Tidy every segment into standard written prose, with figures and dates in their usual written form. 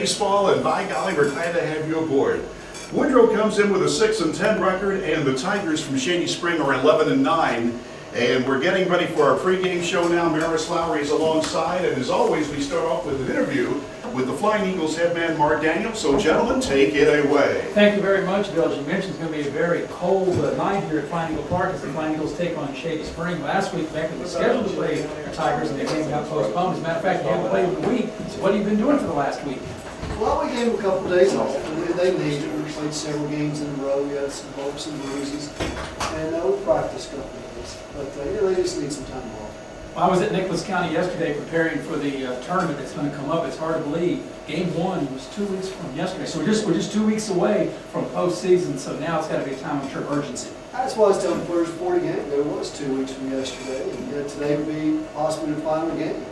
baseball, and by golly, we're glad to have you aboard. Woodrow comes in with a 6-10 record, and the Tigers from Shady Spring are 11-9. And we're getting ready for our pregame show now. Maris Lowery is alongside, and as always, we start off with an interview with the Flying Eagles head man, Mark Daniels. So, gentlemen, take it away. Thank you very much, Bill. As you mentioned, it's going to be a very cold night here at Flying Eagle Park as the Flying Eagles take on Shady Spring. Last week, Beckley was scheduled to play the Tigers, and the game got postponed. As a matter of fact, they haven't played in a week. So, what have you been doing for the last week? Well, we gave them a couple of days off. They needed it. We played several games in a row. We had some bumps and bruises, and we practiced a couple of days. But they just need some time off. Well, I was at Nicholas County yesterday preparing for the tournament that's going to come up. It's hard to believe. Game 1 was 2 weeks from yesterday, so we're just 2 weeks away from postseason. So now it's got to be a time of true urgency. That's why I was telling the players before the game. There was 2 weeks from yesterday, and today would be possibly the final game.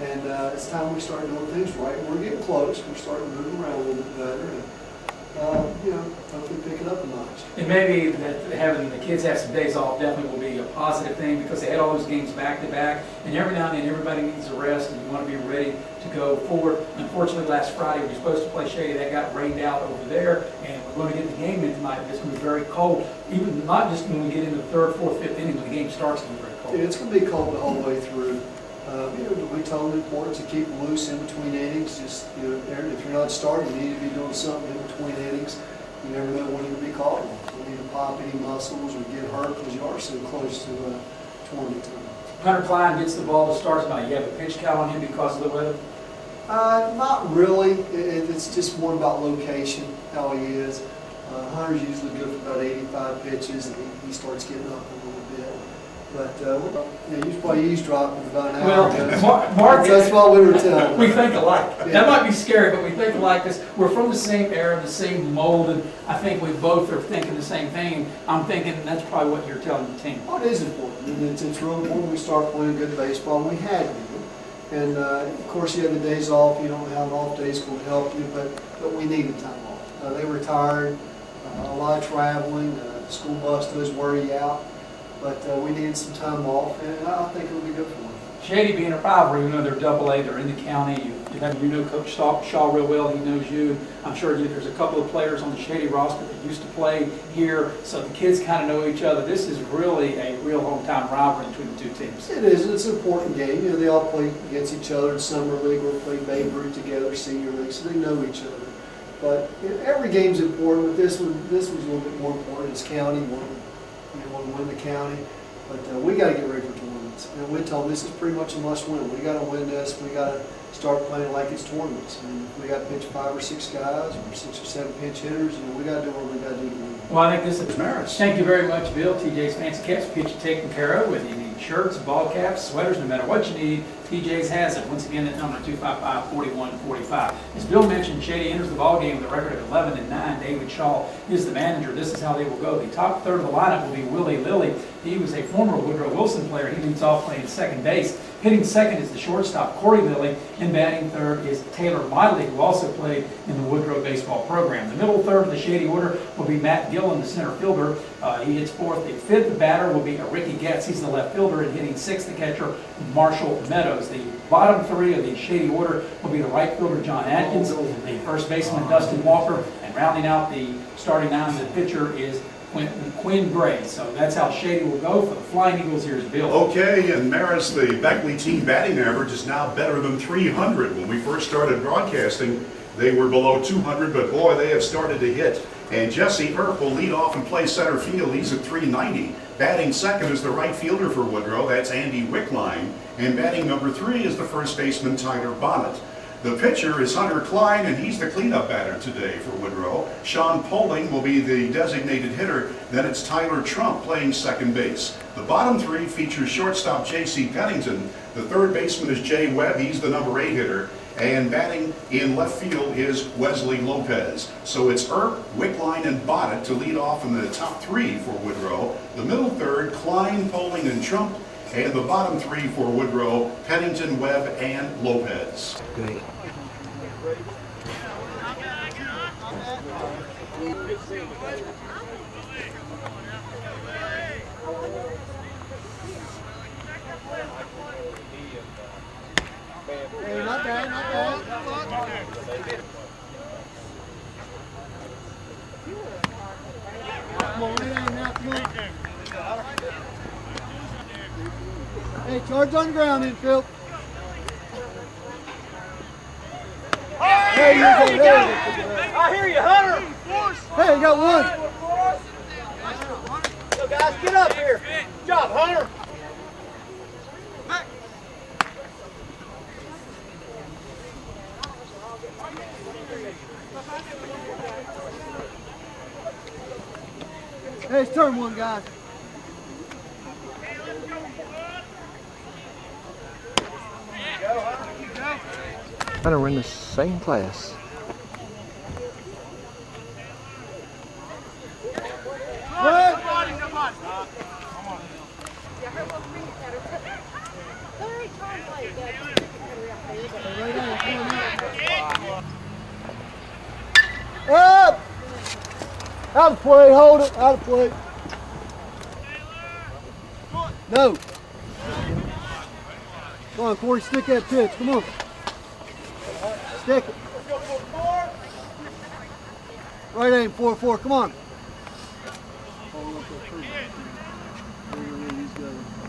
And it's time we start doing things right. We're getting close. We're starting to move around a little bit better, and hopefully pick it up a notch. And maybe that having the kids have some days off definitely will be a positive thing because they had all those games back to back, and every now and then everybody needs a rest, and you want to be ready to go forward. Unfortunately, last Friday we were supposed to play Shady. That got rained out over there, and we're going to get the game in tonight. But it's going to be very cold. Even not just when we get into the 3rd, 4th, 5th inning, when the game starts, it's going to be very cold. Yeah, it's going to be cold the whole way through. We told them important to keep loose in between innings. Just if you're not starting, you need to be doing something in between innings. You never know when you're going to be called. You need to pop any muscles or get hurt because you are so close to tournament time. Hunter Cline gets the ball to start tonight. You have a pitch count on him because of the weather? Not really. It's just more about location, how he is. Hunter's usually good for about 85 pitches, and he starts getting up a little bit. But you probably eavesdropping about an hour ago. Mark, that's what we were telling. We think alike. Yeah. That might be scary, but we think alike because we're from the same era, the same mold, and I think we both are thinking the same thing. I'm thinking that's probably what you're telling the team. Well, it is important, and it's real important we start playing good baseball. We had to, and of course you have the days off. You don't have off days going to help you, but we needed time off. They were tired, a lot of traveling. The school bus does wear you out. But we needed some time off, and I think it'll be good for them. Shady being a rivalry, you know they're AA, they're in the county. You know Coach Shaw real well, he knows you. I'm sure there's a couple of players on the Shady roster that used to play here, so the kids kind of know each other. This is really a real hometown rivalry between the two teams. It is. It's an important game. They all play against each other in summer league or play Babe Ruth together, senior league, so they know each other. But every game's important, but this was a little bit more important. It's county. We want to win the county, but we got to get ready for tournaments. And we told them this is pretty much a must-win. We got to win this. We got to start playing like it's tournaments. And if we got to pitch 5 or 6 guys or 6 or 7 pinch hitters, we got to do what we got to do to win. Well, I think this is Maris. Thank you very much, Bill. TJ's Fancy Caps will get you taken care of. Whether you need shirts, ball caps, sweaters, no matter what you need, TJ's has it. Once again, that number 255-4145. As Bill mentioned, Shady enters the ballgame with a record of 11-9. David Shaw is the manager. This is how they will go. The top third of the lineup will be Willy Lilly. He was a former Woodrow Wilson player. He leads off playing second base. Hitting second is the shortstop, Corey Lilly, and batting third is Taylor Miley, who also played in the Woodrow baseball program. The middle third of the Shady order will be Matt Gillen, the center fielder. He hits fourth. The fifth batter will be Ricky Getz. He's the left fielder, and hitting sixth, the catcher, Marshall Meadows. The bottom three of the Shady order will be the right fielder, John Atkins, the first baseman, Dustin Walker, and rounding out the starting nine, the pitcher is Quinn Gray. So that's how Shady will go. For the Flying Eagles, here's Bill. Okay, and Maris, the Beckley team batting average is now better than 300. When we first started broadcasting, they were below 200, but boy, they have started to hit. And Jesse Earp will lead off and play center field. He's at 390. Batting second is the right fielder for Woodrow. That's Andy Wickline. And batting number 3 is the first baseman, Tyler Bonnet. The pitcher is Hunter Cline, and he's the cleanup batter today for Woodrow. Sean Poling will be the designated hitter. Then it's Tyler Trump playing second base. The bottom 3 features shortstop J.C. Pennington. The third baseman is Jay Webb. He's the number 8 hitter. And batting in left field is Wesley Lopez. So it's Earp, Wickline, and Bonnet to lead off in the top 3 for Woodrow. The middle third, Cline, Poling, and Trump. And the bottom 3 for Woodrow, Pennington, Webb, and Lopez. Great. Hey, not bad, not bad. Charge on the ground, infield. There you go. I hear you, Hunter. Hey, you got one. Yo, guys, get up here. Good job, Hunter. Hey, it's turn one, guys. Hunter, we're in the same class. Up! Out of play, hold it, out of play. No. Come on, Corey, stick that pitch, come on. Stick it. Right aim, 4-4, come on.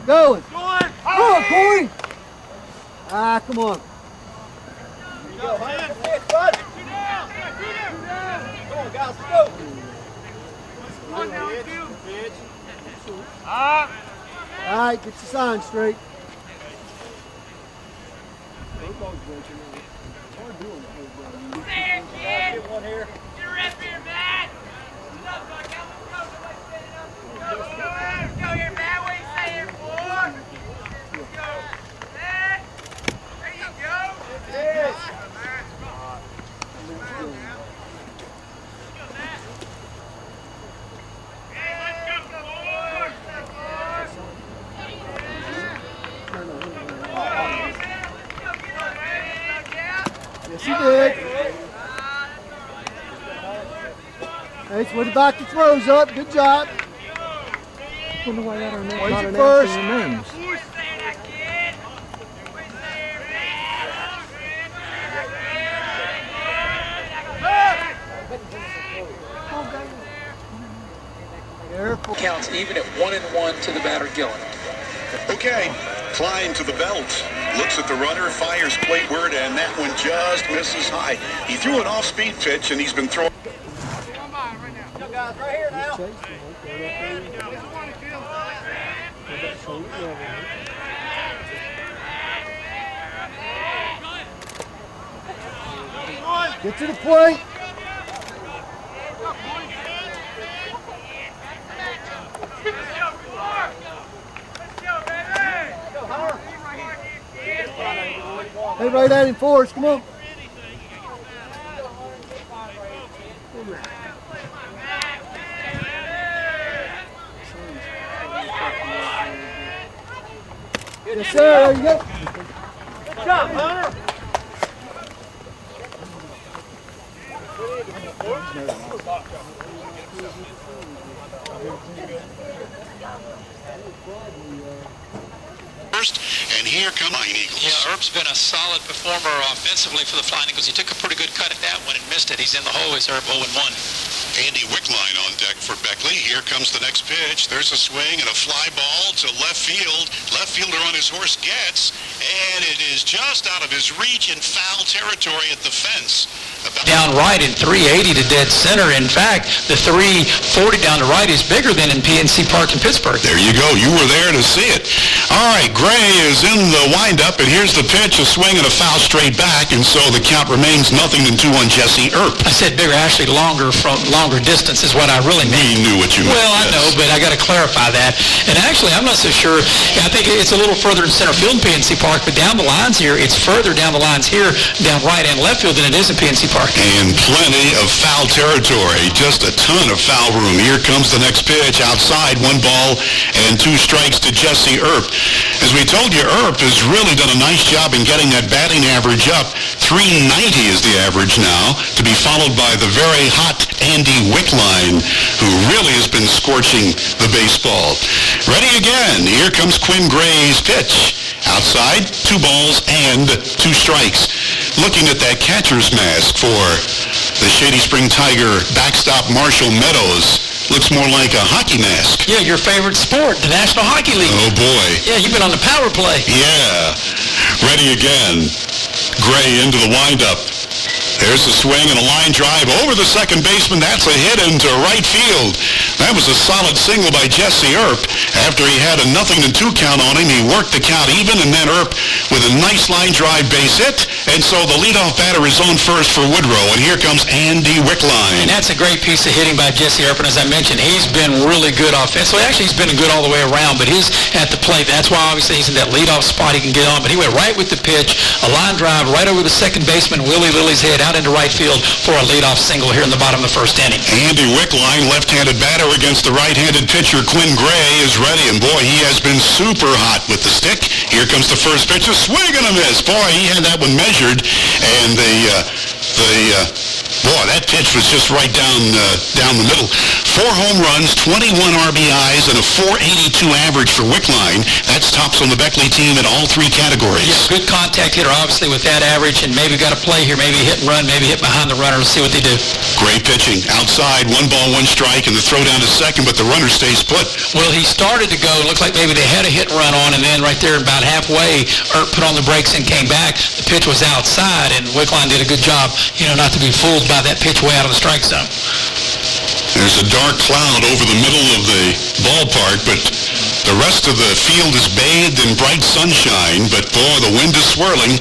Going. Come on, Corey. Ah, come on. Go, Hunter. Pitch, bud. Come on, guys, let's go. Pitch. All right, get your sign straight. Get one here. Yes, he did. Ace with the back to throws up. Good job. Wonder why that are not Where's your announcing first? their names. Careful. Counts even at 1-1 to the batter Gillen. Okay, Cline to the belt. Looks at the runner, fires plateward, and that one just misses high. He threw an off-speed pitch, and he's been throwing. Yo, guys, right here now. Get to the plate. Hey, right at him, Forrest. Come on. Yes, sir. There you go. Good job, Hunter. And here come Flying Eagles. Yeah, Earp's been a solid performer offensively for the Flying Eagles. He took a pretty good cut at that one and missed it. He's in the hole. He's Earp 0-1. Andy Wickline on deck for Beckley. Here comes the next pitch. There's a swing and a fly ball to left field. Left fielder on his horse gets, and it is just out of his reach in foul territory at the fence. Down right in 380 to dead center. In fact, the 340 down the right is bigger than in PNC Park in Pittsburgh. There you go. You were there to see it. All right, Gray is in the windup, and here's the pitch, a swing and a foul straight back, and so the count remains 0-2 on Jesse Earp. I said bigger, actually longer distance is what I really mean. He knew what you meant. Well, I know, but I got to clarify that. And actually, I'm not so sure. I think it's a little further in center field in PNC Park, but down the lines here, it's further down the lines here, down right and left field than it is in PNC Park. And plenty of foul territory, just a ton of foul room. Here comes the next pitch, outside, 1 ball and 2 strikes to Jesse Earp. As we told you, Earp has really done a nice job in getting that batting average up. 390 is the average now, to be followed by the very hot Andy Wickline, who really has been scorching the baseball. Ready again. Here comes Quinn Gray's pitch. Outside, 2 balls and 2 strikes. Looking at that catcher's mask for the Shady Spring Tiger backstop Marshall Meadows. looks more like a hockey mask. Yeah, your favorite sport, the National Hockey League. Oh, boy. Yeah, you've been on the power play. Yeah. Ready again. Gray into the windup. There's a swing and a line drive over the second baseman. That's a hit into right field. That was a solid single by Jesse Earp. After he had a 0-2 count on him, he worked the count even, and then Earp with a nice line drive base hit. And so the leadoff batter is on first for Woodrow. And here comes Andy Wickline. And that's a great piece of hitting by Jesse Earp. And as I mentioned, he's been really good offensively. Actually, he's been good all the way around, but he's at the plate. That's why obviously he's in that leadoff spot he can get on. But he went right with the pitch, a line drive right over the second baseman, Willy Lilly's head, out into right field for a leadoff single here in the bottom of the first inning. Andy Wickline, left-handed batter against the right-handed pitcher Quinn Gray, is ready. And boy, he has been super hot with the stick. Here comes the first pitch, a swing and a miss. Boy, he had that one measured, and boy, that pitch was just right down the middle. 4 home runs, 21 RBIs, and a .482 average for Wickline. That's tops on the Beckley team in all 3 categories. Yeah, good contact hitter, obviously, with that average, and maybe got a play here, maybe hit and run, maybe hit behind the runner. Let's see what they do. Great pitching. Outside, 1 ball, 1 strike, and the throw down to second, but the runner stays put. Well, he started to go. Looked like maybe they had a hit and run on, and then right there about halfway, Earp put on the brakes and came back. The pitch was outside, and Wickline did a good job, not to be fooled by that pitch way out of the strike zone. There's a dark cloud over the middle of the ballpark, but the rest of the field is bathed in bright sunshine, but boy, the wind is swirling.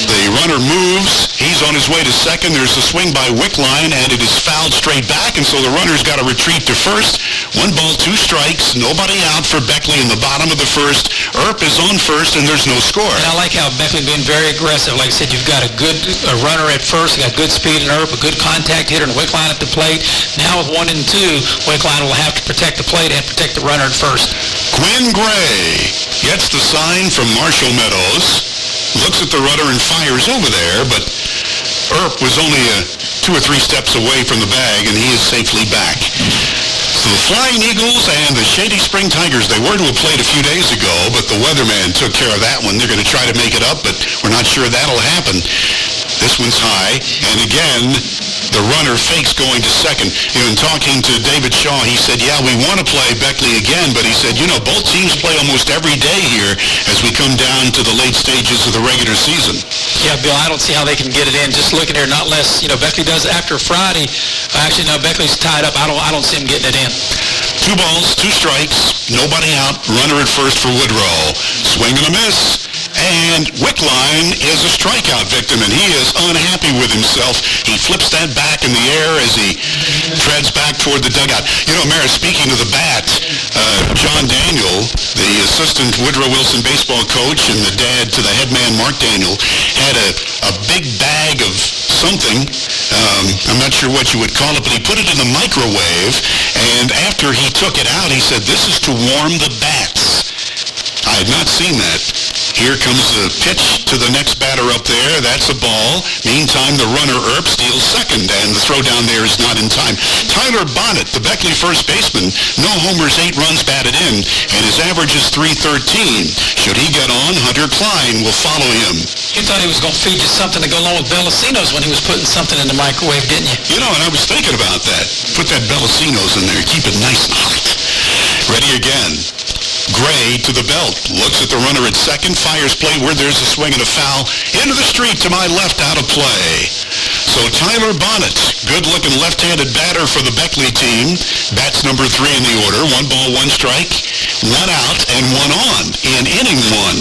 The runner moves. He's on his way to second. There's a swing by Wickline, and it is fouled straight back, and so the runner's got to retreat to first. 1 ball, 2 strikes. Nobody out for Beckley in the bottom of the first. Earp is on first, and there's no score. And I like how Beckley being very aggressive. Like I said, you've got a good runner at first. You got good speed in Earp, a good contact hitter, and Wickline at the plate. Now with 1 and 2, Wickline will have to protect the plate and protect the runner at first. Quinn Gray gets the sign from Marshall Meadows. Looks at the runner and fires over there, but Earp was only 2 or 3 steps away from the bag, and he is safely back. So the Flying Eagles and the Shady Spring Tigers, they were to have played a few days ago, but the weatherman took care of that one. They're going to try to make it up, but we're not sure that'll happen. This one's high, and again, the runner fakes going to second. In talking to David Shaw, he said, yeah, we want to play Beckley again, but he said, both teams play almost every day here as we come down to the late stages of the regular season. Yeah, Bill, I don't see how they can get it in. Just looking here, not less, Beckley does after Friday. Actually, no, Beckley's tied up. I don't see him getting it in. 2 balls, 2 strikes, nobody out, runner at first for Woodrow. Swing and a miss. And Wickline is a strikeout victim, and he is unhappy with himself. He flips that back in the air as he treads back toward the dugout. Maris, speaking of the bat, John Daniel, the assistant Woodrow Wilson baseball coach and the dad to the head man, Mark Daniel, had a big bag of something. I'm not sure what you would call it, but he put it in the microwave, and after he took it out, he said, this is to warm the bats. I had not seen that. Here comes the pitch to the next batter up there. That's a ball. Meantime, the runner Earp steals second, and the throw down there is not in time. Tyler Bonnet, the Beckley first baseman, no homers, 8 runs batted in, and his average is .313. Should he get on, Hunter Cline will follow him. You thought he was going to feed you something to go along with Bellacino's when he was putting something in the microwave, didn't you? And I was thinking about that. Put that Bellacino's in there. Keep it nice and hot. Ready again. Gray to the belt, looks at the runner at second, fires play where there's a swing and a foul. Into the street to my left, out of play. So Tyler Bonnet, good-looking left-handed batter for the Beckley team. Bats number 3 in the order. 1 ball, 1 strike, 1 out, and 1 on in inning 1.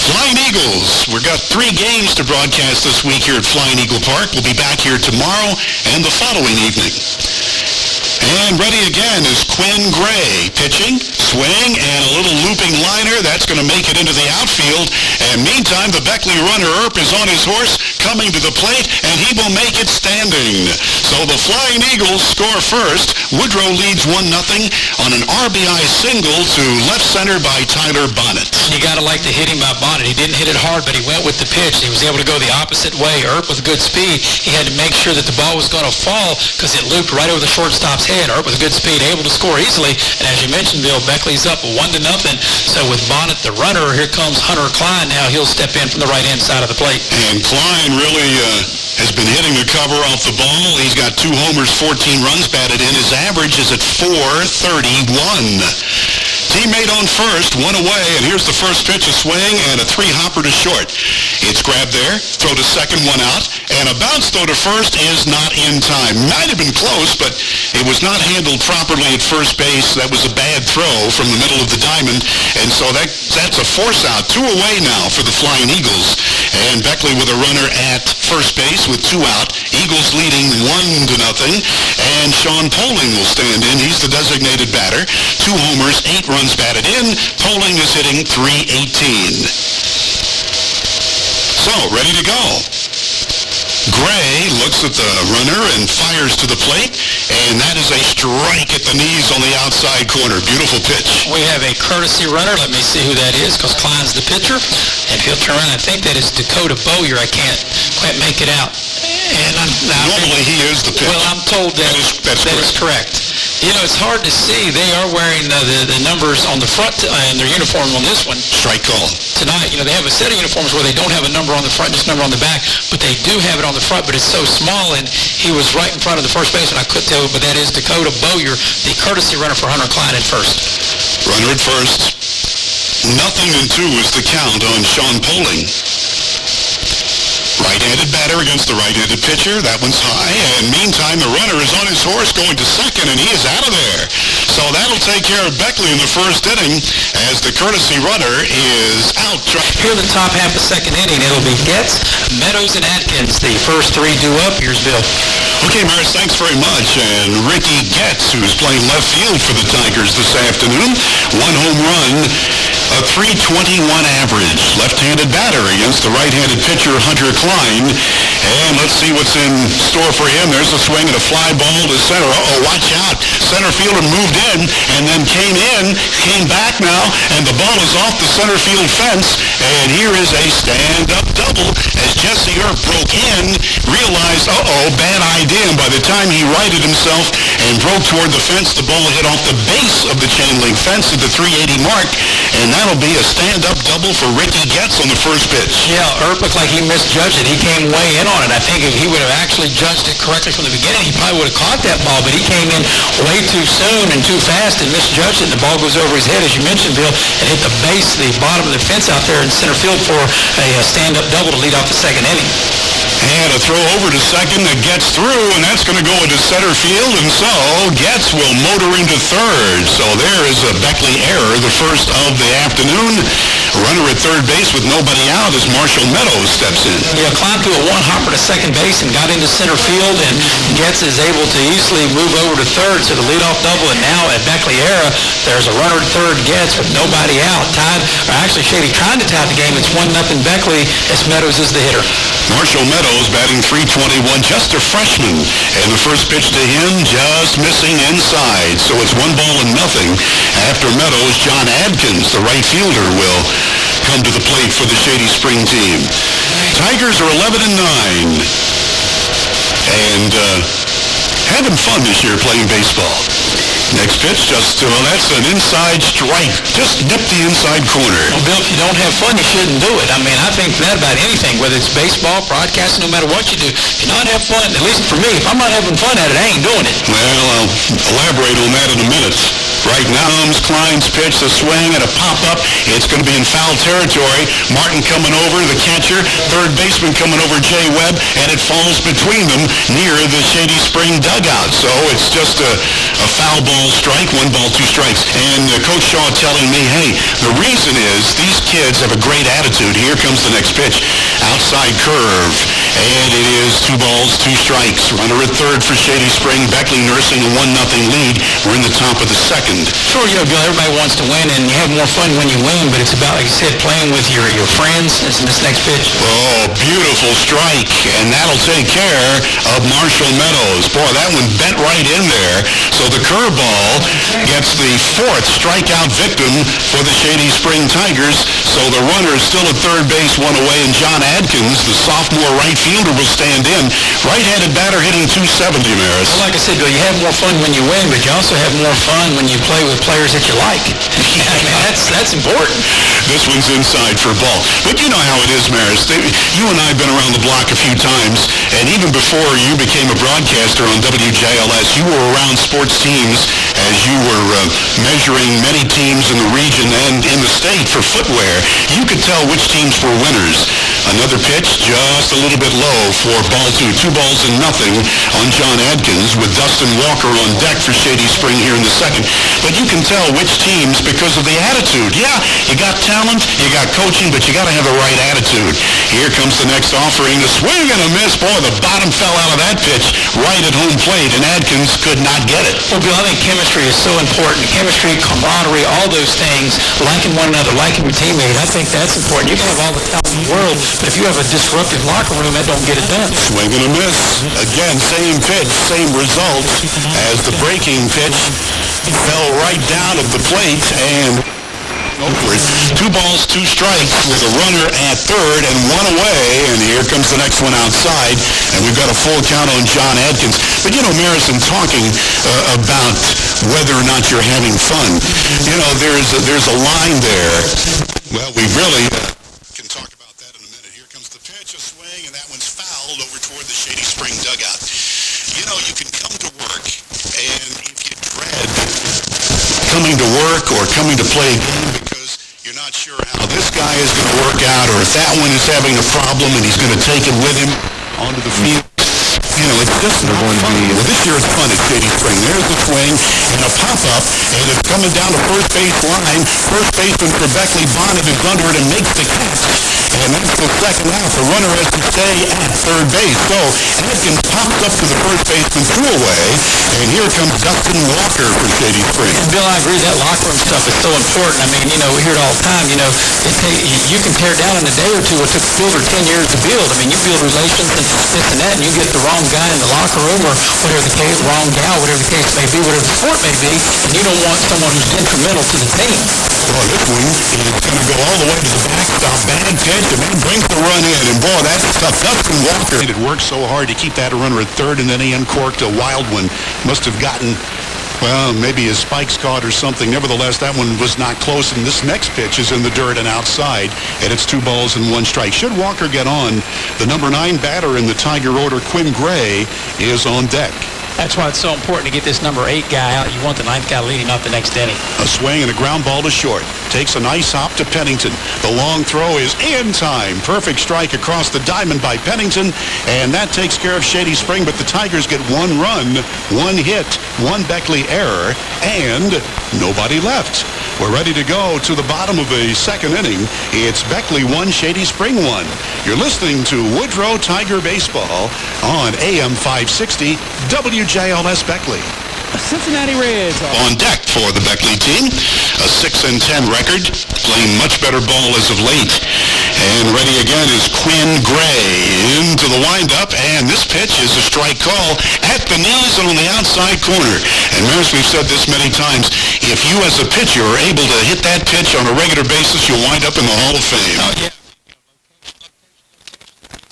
Flying Eagles, we've got 3 games to broadcast this week here at Flying Eagle Park. We'll be back here tomorrow and the following evening. And ready again is Quinn Gray pitching, swing, and a little looping liner. That's going to make it into the outfield. And meantime, the Beckley runner Earp is on his horse, coming to the plate, and he will make it standing. So the Flying Eagles score first. Woodrow leads 1-0 on an RBI single to left center by Tyler Bonnet. You got to like the hitting by Bonnet. He didn't hit it hard, but he went with the pitch. He was able to go the opposite way. Earp with good speed. He had to make sure that the ball was going to fall because it looped right over the shortstop's head. Earp with good speed, able to score easily. And as you mentioned, Bill, Beckley's up 1-0. So with Bonnet, the runner, here comes Hunter Cline. Now he'll step in from the right-hand side of the plate. And Cline really has been hitting a cover off the ball. He's got 2 homers, 14 runs batted in. His average is at .431. Teammate on first, 1 away, and here's the first pitch, a swing, and a 3-hopper to short. It's grabbed there, throw to second, 1 out, and a bounce throw to first is not in time. Might have been close, but it was not handled properly at first base. That was a bad throw from the middle of the diamond, and so that's a force out. 2 away now for the Flying Eagles, and Beckley with a runner at first base with 2 out. Eagles leading 1-0, and Sean Poling will stand in. He's the designated batter. 2 homers, 8 runs batted in. Poling is hitting .318. So, ready to go. Gray looks at the runner and fires to the plate, and that is a strike at the knees on the outside corner. Beautiful pitch. We have a courtesy runner. Let me see who that is, because Cline's the pitcher. And he'll turn around. I think that is Dakota Bowyer. I can't quite make it out. And Normally he is the pitcher. Well, I'm told that is correct. You know, it's hard to see. They are wearing the numbers on the front in their uniform on this one. Strike call. Tonight, you know, they have a set of uniforms where they don't have a number on the front, just a number on the back, but they do have it on the front, but it's so small, and he was right in front of the first baseman. I couldn't tell, but that is Dakota Bowyer, the courtesy runner for Hunter Cline at first. Runner at first. 0-2 is the count on Sean Poling. Right-handed batter against the right-handed pitcher. That one's high. And meantime, the runner is on his horse going to second, and he is out of there. So that'll take care of Beckley in the first inning as the courtesy runner is out. Here in the top half of the second inning, it'll be Getz, Meadows, and Atkins. The first 3 due up. Here's Bill. Okay, Maris, thanks very much. And Ricky Getz, who's playing left field for the Tigers this afternoon. 1 home run, a .321 average. Left-handed batter against the right-handed pitcher, Hunter Cline. And let's see what's in store for him. There's a swing and a fly ball to center. Uh-oh, watch out. Center fielder moved in and then came back now, and the ball is off the center field fence. And here is a stand-up double as Jesse Earp broke in, realized, uh-oh, bad idea. And by the time he righted himself and broke toward the fence, the ball hit off the base of the chain link fence at the .380 mark. And that'll be a stand-up double for Ricky Getz on the first pitch. Yeah, Earp looked like he misjudged it. He came way in on it. I think if he would have actually judged it correctly from the beginning, he probably would have caught that ball, but he came in way too soon and too fast and misjudged it, and the ball goes over his head, as you mentioned, Bill, and hit the base, the bottom of the fence out there in center field for a stand-up double to lead off the second inning. And a throw over to second that gets through, and that's going to go into center field, and so Getz will motor into third. So there is a Beckley error, the first of the afternoon. Runner at third base with nobody out as Marshall Meadows steps in. Yeah, climbed through a 1-hopper to second base and got into center field, and Getz is able to easily move over to third, so the leadoff double, and now at Beckley era, there's a runner at third, Getz, with nobody out. Actually, Shady trying to tie the game. It's 1-0 Beckley as Meadows is the hitter. Marshall Meadows batting .321, just a freshman, and the first pitch to him just missing inside. So it's 1-0. After Meadows, John Adkins, the right fielder, will come to the plate for the Shady Spring team. Tigers are 11-9, and having fun this year playing baseball. Next pitch, that's an inside strike. Just nipped the inside corner. Well, Bill, if you don't have fun, you shouldn't do it. I mean, I think that about anything, whether it's baseball, broadcasting, no matter what you do. If you not have fun, at least for me, if I'm not having fun at it, I ain't doing it. Well, I'll elaborate on that in a minute. Right now comes Cline's pitch, the swing, and a pop-up. It's going to be in foul territory. Martin coming over, the catcher. Third baseman coming over, Jay Webb, and it falls between them near the Shady Spring dugout. So it's just a foul ball strike, 1 ball, 2 strikes. And Coach Shaw telling me, hey, the reason is these kids have a great attitude. Here comes the next pitch. Outside curve. And it is 2 balls, 2 strikes. Runner at third for Shady Spring. Beckley nursing a 1-0 lead. We're in the top of the second. Sure, you know, Bill, everybody wants to win, and you have more fun when you win, but it's about, like you said, playing with your friends. This next pitch. Oh, beautiful strike. And that'll take care of Marshall Meadows. Boy, that one bent right in there. So the curveball gets the 4th strikeout victim for the Shady Spring Tigers. So the runner is still at third base, 1 away, and John Adkins, the sophomore right fielder, will stand in. 1. Right-handed batter hitting 270, Maris. Well, like I said, Bill, you have more fun when you win, but you also have more fun when you play with players that you like. I mean, that's important. This one's inside for a ball. But you know how it is, Maris. You and I have been around the block a few times, and even before you became a broadcaster on WJLS, you were around sports teams as you were measuring many teams in the region and in the state for footwear. You could tell which teams were winners. Another pitch, just a little bit low for ball 2. 2 balls and nothing on John Adkins with Dustin Walker on deck for Shady Spring here in the second. But you can tell which teams because of the attitude. Yeah, you got talent, you got coaching, but you got to have the right attitude. Here comes the next offering. The swing and a miss. Boy, the bottom fell out of that pitch right at home plate, and Adkins could not get it. Well, Bill, I think chemistry is so important. Chemistry, camaraderie, all those things, liking one another, liking your teammate, I think that's important. You can have all the talent in the world, but if you have a disruptive locker room, that don't get it done. Swing and a miss. Again, same pitch, same result as the breaking pitch fell right down at the plate and over. 2 balls, 2 strikes with a runner at third and 1 away, and here comes the next one outside, and we've got a full count on John Adkins. But you know, Maris, in talking about whether or not you're having fun, you know, there's a line there. Well, we really can talk about that in a minute. Here comes the pitch, a swing, and that one's fouled over toward the Shady Spring dugout. You know, you can come to work, and if you dread coming to work or coming to play a game because you're not sure how this guy is going to work out, or if that one is having a problem and he's going to take it with him onto the field. You know, it's just not fun. Well, this year it's fun at Shady Spring. There's the swing and a pop-up, and it's coming down the first base line. First baseman for Beckley, Bonnet is under it and makes the catch. And that's the second out. The runner has to stay at third base. So Adkins pops up to the first baseman, threw away, and here comes Dustin Walker for Shady Spring. And Bill, I agree, that locker room stuff is so important. I mean, you know, we hear it all the time. You know, you can tear down in a day or two what took Fielder 10 years to build. I mean, you build relations and this and that, and you get the wrong guy in the locker room or whatever the case, wrong gal, whatever the case may be, whatever the sport may be, and you don't want someone who's detrimental to the team. Well, this one is going to go all the way to the backstop. Bad pitch, and then brings the run in. And boy, that's tough. Dustin Walker. It worked so hard to keep that runner at third, and then he uncorked a wild one. Must have gotten, well, maybe his spikes caught or something. Nevertheless, that one was not close, and this next pitch is in the dirt and outside, and it's 2 balls and 1 strike. Should Walker get on, the number 9 batter in the Tiger order, Quinn Gray, is on deck. That's why it's so important to get this number 8 guy out. You want the 9th guy leading off the next inning. A swing and a ground ball to short. Takes a nice hop to Pennington. The long throw is in time. Perfect strike across the diamond by Pennington, and that takes care of Shady Spring, but the Tigers get 1 run, 1 hit, 1 Beckley error, and nobody left. We're ready to go to the bottom of the second inning. It's Beckley 1, Shady Spring 1. You're listening to Woodrow Tiger Baseball on AM 560 WJLS Beckley. Cincinnati Reds on deck for the Beckley team. A 6-10 record, playing much better ball as of late. And ready again is Quinn Gray into the windup, and this pitch is a strike call at the knees and on the outside corner. And Maris, we've said this many times, if you as a pitcher are able to hit that pitch on a regular basis, you'll wind up in the Hall of Fame. Oh, yeah.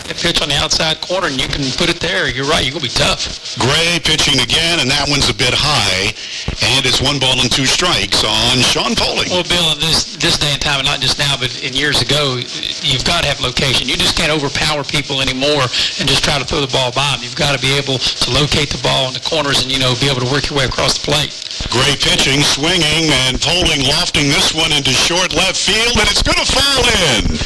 That pitch on the outside corner, and you can put it there. You're right. You're going to be tough. Gray pitching again, and that one's a bit high, and it's 1 ball and 2 strikes on Sean Poling. Well, Bill, in this day and time, and not just now, but in years ago, you've got to have location. You just can't overpower people anymore and just try to throw the ball by them. You've got to be able to locate the ball in the corners and, you know, be able to work your way across the plate. Gray pitching, swinging, and Poling lofting this one into short left field, and it's going to fall in.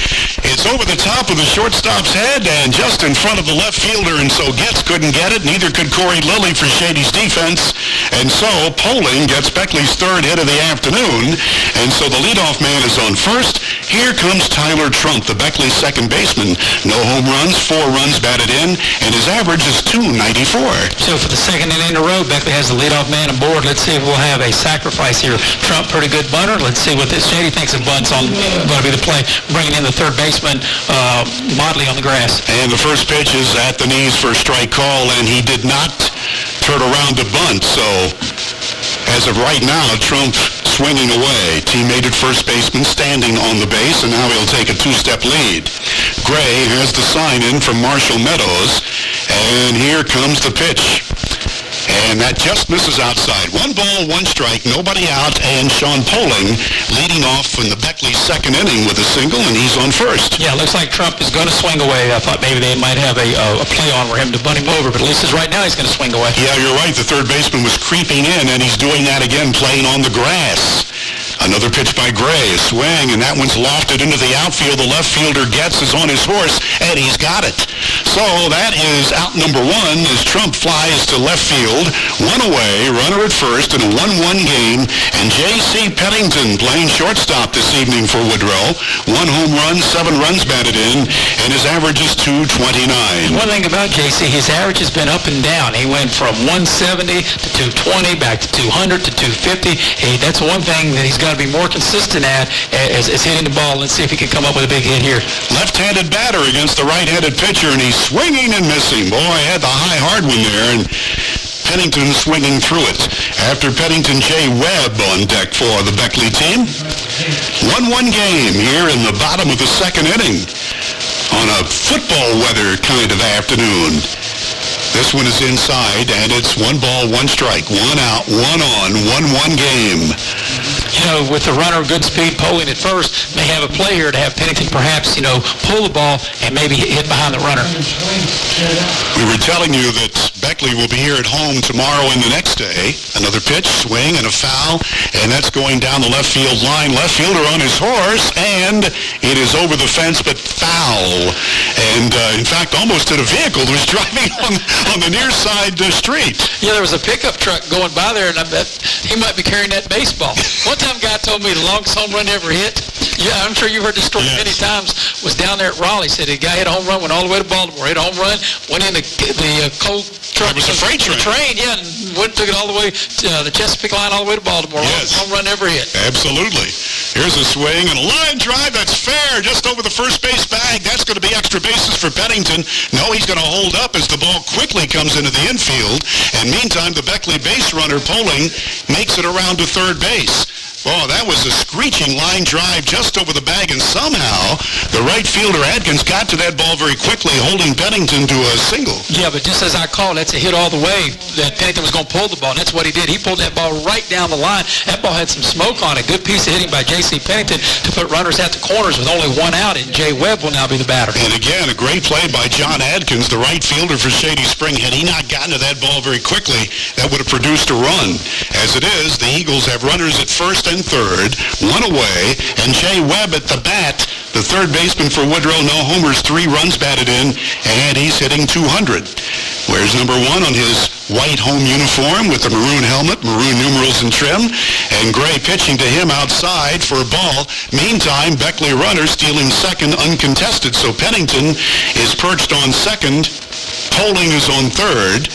It's over the top of the shortstop's head and just in front of the left fielder, and so Getz couldn't get it. Neither could Willy Lilly for Shady's defense. And so Poling gets Beckley's 3rd hit of the afternoon, and so the leadoff man is on first. Here comes Tyler Trump, the Beckley second baseman. No home runs, 4 runs batted in, and his average is .294. So for the second inning in a row, Beckley has the leadoff man aboard. Let's see if we'll have a sacrifice here. Trump, pretty good bunter. Let's see what this Shady thinks of bunts on going to be the play. Bringing in the third baseman, Motley on the grass. And the first pitch is at the knees for a strike call, and he did not turn around to bunt. So as of right now, Trump swinging away. Teammate at first baseman standing on the base, and now he'll take a 2-step lead. Gray has the sign in from Marshall Meadows, And here comes the pitch. And that just misses outside. 1 ball, 1 strike, nobody out, and Sean Poling leading off in the Beckley second inning with a single, and he's on first. Yeah, it looks like Trump is going to swing away. I thought maybe they might have a play on for him to bunt him over, but at least right now he's going to swing away. Yeah, you're right. The third baseman was creeping in, and he's doing that again, playing on the grass. Another pitch by Gray, a swing, and that one's lofted into the outfield. The left fielder is on his horse, and he's got it. So that is out number 1 as Trump flies to left field. 1 away, runner at first in a 1-1 game, and J.C. Pennington playing shortstop this evening for Woodrow. 1 home run, 7 runs batted in, and his average is .229. One thing about J.C., his average has been up and down. He went from 170 to 220, back to 200 to 250. That's one thing that he's got to be more consistent at is hitting the ball. Let's see if he can come up with a big hit here. Left-handed batter against the right-handed pitcher, and he's swinging and missing. Boy, had the high hard one there, and Pennington swinging through it. After Pennington, Jay Webb on deck for the Beckley team. 1-1 game here in the bottom of the second inning on a football weather kind of afternoon. This one is inside, and it's 1 ball, 1 strike, 1 out, 1 on, 1-1 game. You know, with the runner of good speed Poling at first, may have a play here to have Pennington perhaps, pull the ball and maybe hit behind the runner. We were telling you that Beckley will be here at home tomorrow and the next day. Another pitch, swing, and a foul, and that's going down the left field line. Left fielder on his horse, and it is over the fence, but foul. And, in fact, almost hit a vehicle that was driving on the near side street. Yeah, there was a pickup truck going by there, and I bet he might be carrying that baseball. One time a guy told me the longest home run ever hit, yeah, I'm sure you've heard this story many times, was down there at Raleigh. Said a guy hit a home run, went all the way to Baltimore, hit a home run, went in the coal truck. It was a freight train. Yeah, and took it all the way to the Chesapeake line, all the way to Baltimore. Yes. Longest home run ever hit. Absolutely. Here's a swing and a line drive. That's fair. Just over the first base bag. That's going to be extra bases for Pennington. No, he's going to hold up as the ball quickly comes into the infield. And meantime, the Beckley base runner, Poling, makes it around to third base. Oh, that was a screeching line drive just over the bag, and somehow the right fielder Adkins got to that ball very quickly, holding Pennington to a single. Yeah, but just as I called, that's a hit all the way that Pennington was going to pull the ball, and that's what he did. He pulled that ball right down the line. That ball had some smoke on it. Good piece of hitting by J.C. Pennington to put runners at the corners with only 1 out, and Jay Webb will now be the batter. And again, a great play by John Adkins, the right fielder for Shady Spring. Had he not gotten to that ball very quickly, that would have produced a run. As it is, the Eagles have runners at first and third, 1 away, and Jay Webb at the bat, the third baseman for Woodrow. No homers, 3 runs batted in, and he's hitting .200. Wears number 1 on his white home uniform with the maroon helmet, maroon numerals and trim, and Gray pitching to him outside for a ball. Meantime, Beckley runner stealing second uncontested, so Pennington is perched on second. Poling is on third,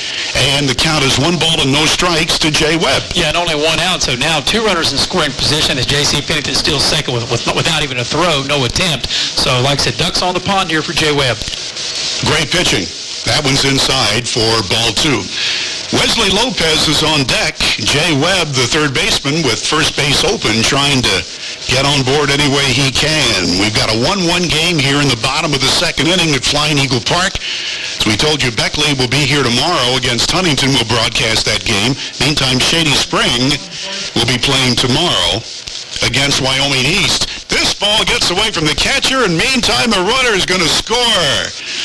and the count is 1 ball and no strikes to Jay Webb. Yeah, and only 1 out, so now 2 runners in scoring position as J.C. Pennington still second without even a throw, no attempt. So, like I said, ducks on the pond here for Jay Webb. Great pitching. That one's inside for ball 2. Wesley Lopez is on deck. Jay Webb, the third baseman, with first base open, trying to get on board any way he can. We've got a 1-1 game here in the bottom of the second inning at Flying Eagle Park. As we told you, Beckley will be here tomorrow against Huntington. We'll broadcast that game. Meantime, Shady Spring will be playing tomorrow against Wyoming East. This ball gets away from the catcher, and meantime, the runner is going to score.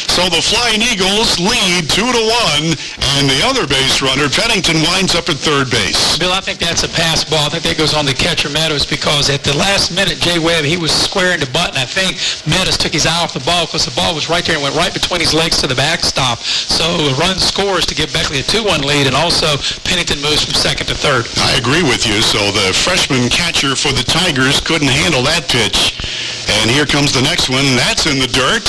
So the Flying Eagles lead 2-1, and the other base runner, Pennington, winds up at third base. Bill, I think that's a pass ball. I think that goes on to catcher Meadows, because at the last minute, Jay Webb, he was squaring the butt, and I think Meadows took his eye off the ball because the ball was right there and went right between his legs to the backstop. So a run scores to give Beckley a 2-1 lead, and also Pennington moves from second to third. I agree with you. So the freshman catcher for the Tigers couldn't handle that pitch. And here comes the next one. That's in the dirt.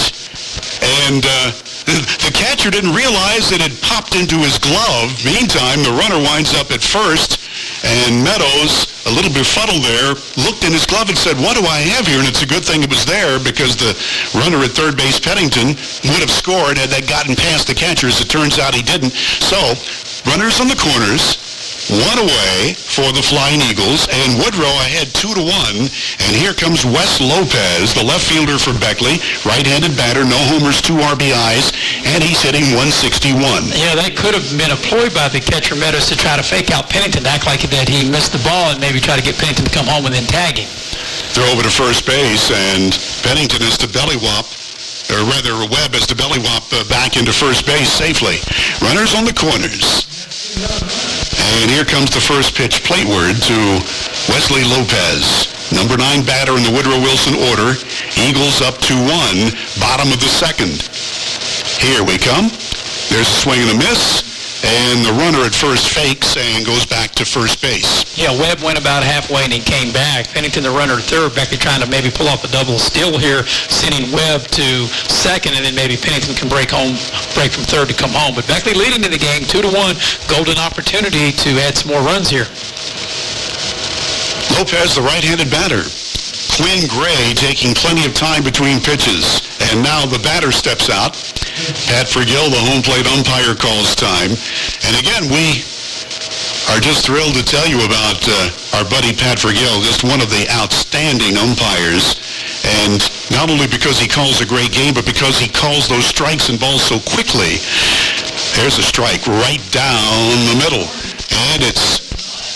And the catcher didn't realize that it popped into his glove. Meantime, the runner winds up at first. And Meadows, a little befuddled there, looked in his glove and said, "What do I have here?" And it's a good thing it was there, because the runner at third base, Pennington, would have scored had that gotten past the catcher. As it turns out, he didn't. So, runners on the corners. One away for the Flying Eagles, and Woodrow ahead 2-1. And here comes Wes Lopez, the left fielder for Beckley, right-handed batter, no homers, 2 RBIs, and he's hitting 161. Yeah, that could have been a ploy by the catcher Meadows to try to fake out Pennington, act like that he missed the ball, and maybe try to get Pennington to come home and then tag him. Throw over to first base, and Pennington is to belly-wop, or rather Webb is to belly-wop back into first base safely. Runners on the corners. And here comes the first pitch plateward to Wesley Lopez, number 9 batter in the Woodrow Wilson order. Eagles up 2-1, bottom of the second. Here we come. There's a swing and a miss, and the runner at first fakes and goes back to first base. Yeah, Webb went about halfway and he came back. Pennington, the runner at third, Beckley trying to maybe pull off a double steal here, sending Webb to second, and then maybe Pennington can break from third to come home. But Beckley leading in the game, 2-1, golden opportunity to add some more runs here. Lopez, the right-handed batter. Quinn Gray taking plenty of time between pitches. And now the batter steps out. Pat Forgill, the home plate umpire, calls time. And again, we are just thrilled to tell you about our buddy Pat Forgill, just one of the outstanding umpires. And not only because he calls a great game, but because he calls those strikes and balls so quickly. There's a strike right down the middle. And it's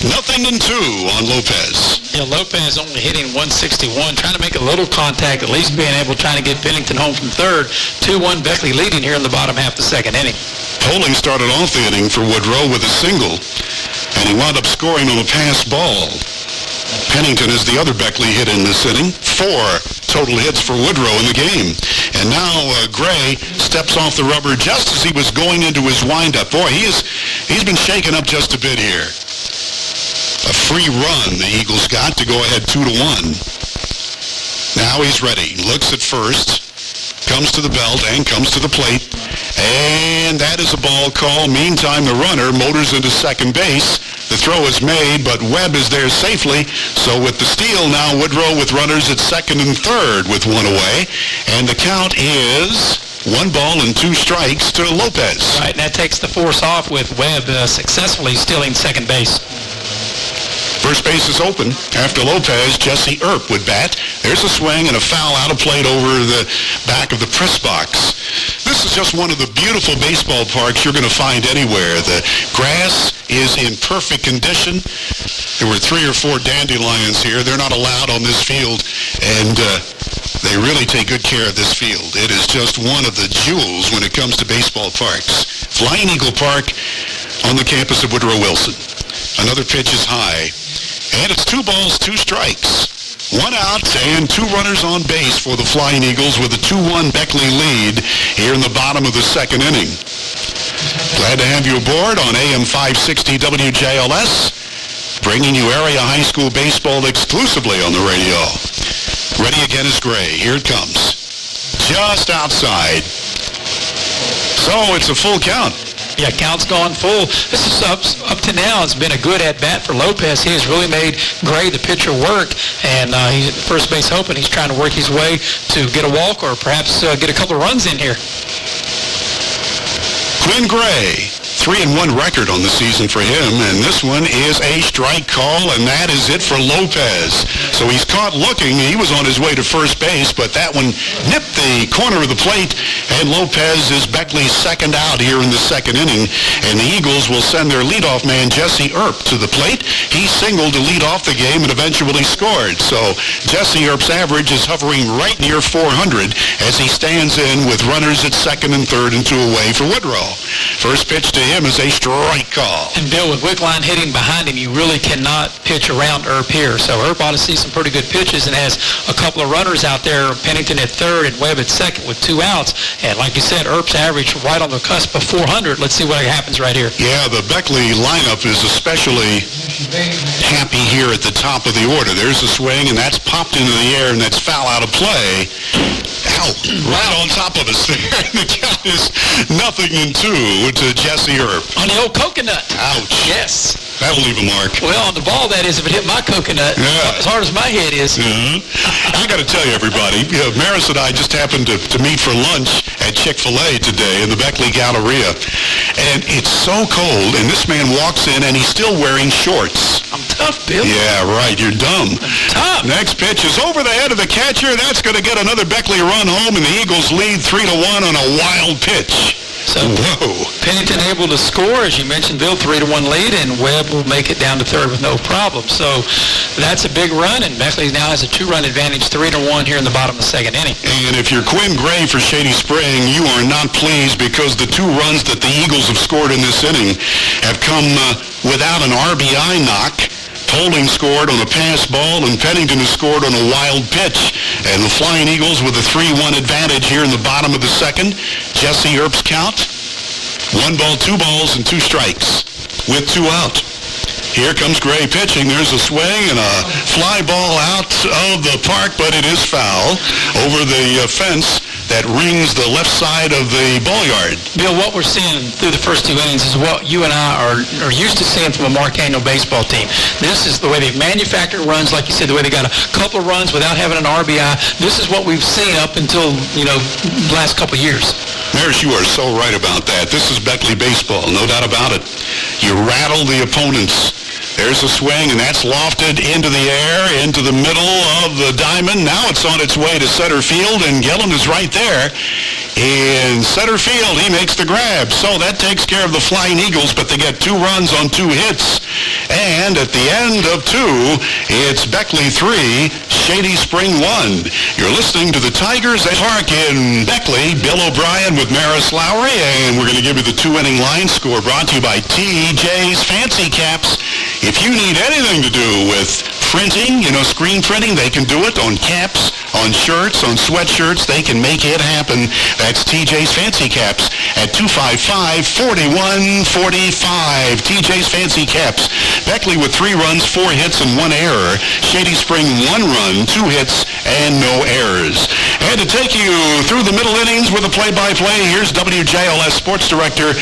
0-2 on Lopez. Yeah, Lopez only hitting 161, trying to make a little contact, at least being able trying to get Pennington home from third. 2-1, Beckley leading here in the bottom half the second inning. Poling started off the inning for Woodrow with a single, and he wound up scoring on a pass ball. Pennington is the other Beckley hit in this inning. 4 total hits for Woodrow in the game. And now Gray steps off the rubber just as he was going into his windup. Boy, he's been shaken up just a bit here. A free run the Eagles got to go ahead 2-1. Now he's ready. Looks at first. Comes to the belt and comes to the plate. And that is a ball call. Meantime, the runner motors into second base. The throw is made, but Webb is there safely. So with the steal now, Woodrow with runners at second and third with 1 away. And the count is 1 ball and 2 strikes to Lopez. Right, and that takes the force off with Webb successfully stealing second base. First base is open. After Lopez, Jesse Earp would bat. There's a swing and a foul out of plate over the back of the press box. This is just one of the beautiful baseball parks you're going to find anywhere. The grass is in perfect condition. There were 3 or 4 dandelions here. They're not allowed on this field, and they really take good care of this field. It is just one of the jewels when it comes to baseball parks. Flying Eagle Park on the campus of Woodrow Wilson. Another pitch is high. And it's 2 balls, 2 strikes. 1 out and 2 runners on base for the Flying Eagles with a 2-1 Beckley lead here in the bottom of the second inning. Glad to have you aboard on AM 560 WJLS, bringing you area high school baseball exclusively on the radio. Ready again is Gray. Here it comes. Just outside. So it's a full count. Yeah, count's gone full. This is up to now. It's been a good at-bat for Lopez. He has really made Gray, the pitcher, work. And he's at first base hoping he's trying to work his way to get a walk or perhaps get a couple of runs in here. Quinn Gray, 3-1 record on the season for him, and this one is a strike call, and that is it for Lopez. So he's caught looking. He was on his way to first base, but that one nipped the corner of the plate, and Lopez is Beckley's second out here in the second inning, and the Eagles will send their leadoff man, Jesse Earp, to the plate. He singled to lead off the game and eventually scored. So Jesse Earp's average is hovering right near 400 as he stands in with runners at second and third and 2 away for Woodrow. First pitch to him is a strike call. And Bill, with Wickline hitting behind him, you really cannot pitch around Earp here. So Earp ought to see some pretty good pitches and has a couple of runners out there, Pennington at third and Webb at second with 2 outs. And like you said, Earp's average right on the cusp of 400. Let's see what happens right here. Yeah, the Beckley lineup is especially happy here at the top of the order. There's a swing, and that's popped into the air, and that's foul out of play. Ow, right on top of us there. And the count is 0-2 to Jesse Earp. On the old coconut. Ouch. Yes. That'll leave a mark. Well, on the ball, that is, if it hit my coconut, Yeah. as hard as my head is. I got to tell you, everybody, Maris and I just happened to meet for lunch at Chick-fil-A today in the Beckley Galleria. And it's so cold, and this man walks in, and he's still wearing shorts. I'm tough, Bill. Yeah, right, you're dumb. Tough. Next pitch is over the head of the catcher. That's going to get another Beckley run home, and the Eagles lead 3-1 on a wild pitch. So Whoa. Pennington able to score, as you mentioned, Bill, 3-1 lead, and Webb will make it down to third with no problem. So that's a big run, and Beckley now has a 2-run advantage, 3-1 here in the bottom of the second inning. And if you're Quinn Gray for Shady Spring, you are not pleased because the 2 runs that the Eagles have scored in this inning have come without an RBI knock. Poling scored on a pass ball, and Pennington has scored on a wild pitch. And the Flying Eagles with a 3-1 advantage here in the bottom of the second. Jesse Earp's count, 1 ball, 2 balls, and 2 strikes with 2 out. Here comes Gray pitching. There's a swing and a fly ball out of the park, but it is foul over the fence that rings the left side of the ball yard. Bill, what we're seeing through the first 2 innings is what you and I are used to seeing from a Mark Annual baseball team. This is the way they've manufactured runs, like you said, the way they got a couple of runs without having an RBI. This is what we've seen up until, the last couple of years. Maris, you are so right about that. This is Beckley baseball, no doubt about it. You rattle the opponents. There's a swing, and that's lofted into the air, into the middle of the diamond. Now it's on its way to center field, and Gillen is right there. In center field, he makes the grab. So that takes care of the Flying Eagles, but they get 2 runs on 2 hits. And at the end of 2, it's Beckley 3, Shady Spring 1. You're listening to the Tigers at Park in Beckley. Bill O'Brien with Maris Lowery, and we're going to give you the 2-inning line score brought to you by TJ's Fancy Caps. If you need anything to do with printing, screen printing, they can do it on caps, on shirts, on sweatshirts. They can make it happen. That's TJ's Fancy Caps at 255-4145. TJ's Fancy Caps. Beckley with 3 runs, 4 hits, and 1 error. Shady Spring, 1 run, 2 hits, and no errors. And to take you through the middle innings with a play-by-play, here's WJLS Sports Director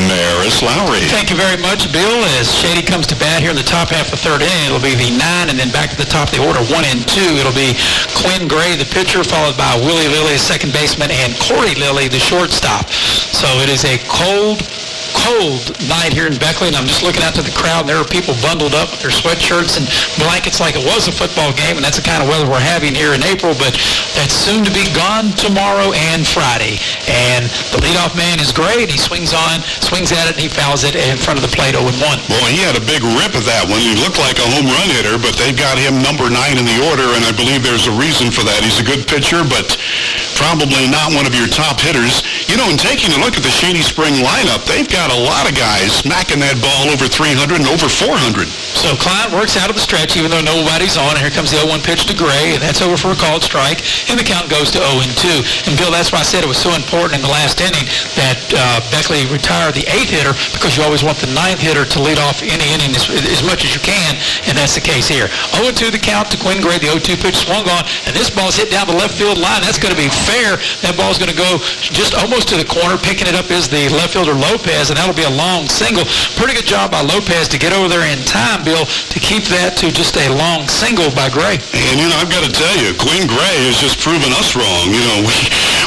Maris Lowery. Thank you very much, Bill. As Shady comes to bat here in the top half of the 3rd inning, it'll be the 9, and then back to the top of the order, 1 and 2. It'll be Quinn Gray, the pitcher, followed by Willy Lilly, the second baseman, and Corey Lilly, the shortstop. So it is a cold night here in Beckley, and I'm just looking out to the crowd, and there are people bundled up with their sweatshirts and blankets like it was a football game, and that's the kind of weather we're having here in April, but that's soon to be gone tomorrow and Friday. And the leadoff man is Gray, and he swings at it, and he fouls it in front of the plate 0-1. Boy, he had a big rip of that one. He looked like a home run hitter, but they've got him number 9 in the order, and I believe there's a reason for that. He's a good pitcher, but probably not one of your top hitters. In taking a look at the Shady Spring lineup, they've got a lot of guys smacking that ball over 300 and over 400. So Cline works out of the stretch even though nobody's on. And here comes the 0-1 pitch to Gray, and that's over for a called strike, and the count goes to 0-2. And Bill, that's why I said it was so important in the last inning that Beckley retired the 8th hitter, because you always want the 9th hitter to lead off any inning as much as you can, and that's the case here. 0-2 the count to Quinn Gray. The 0-2 pitch swung on, and this ball's hit down the left field line. That's going to be fair. That ball's going to go just almost to the corner. Picking it up is the left fielder Lopez, and that'll be a long single. Pretty good job by Lopez to get over there in time, Bill, to keep that to just a long single by Gray. And, I've got to tell you, Quinn Gray has just proven us wrong.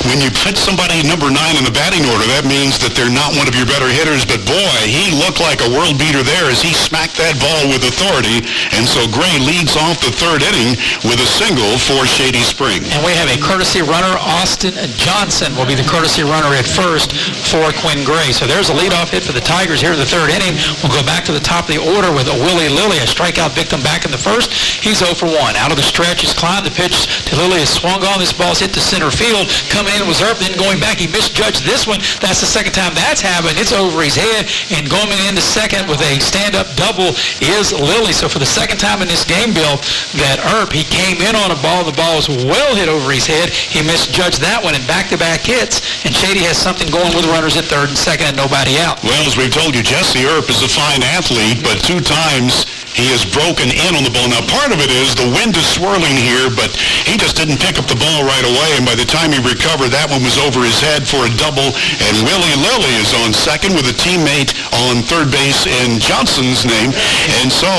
When you put somebody number 9 in the batting order, that means that they're not one of your better hitters. But, boy, he looked like a world beater there as he smacked that ball with authority. And so Gray leads off the 3rd inning with a single for Shady Spring. And we have a courtesy runner. Austin Johnson will be the courtesy runner at first for Quinn Gray. So there's a leadoff hit for the Tigers here in the 3rd inning. We'll go back to the top of the order with a Willy Lilly, a strikeout victim back in the 1st. He's 0-1. Out of the stretch is Cline. The pitch to Lilly is swung on. This ball's hit to center field. Coming in was Earp, then going back. He misjudged this one. That's the second time that's happened. It's over his head, and going into second with a stand-up double is Lilly. So for the second time in this game, Bill, that Earp, he came in on a ball. The ball was well hit over his head. He misjudged that one, and back-to-back hits, and Shady has something going with runners at 3rd and 2nd and nobody out. Well, as we've told you, Jesse Earp is a fine athlete, but 2 times he has broken in on the ball. Now, part of it is the wind is swirling here, but he just didn't pick up the ball right away, and by the time he recovered, that one was over his head for a double, and Willy Lilly is on second with a teammate on 3rd base in Johnson's name, and so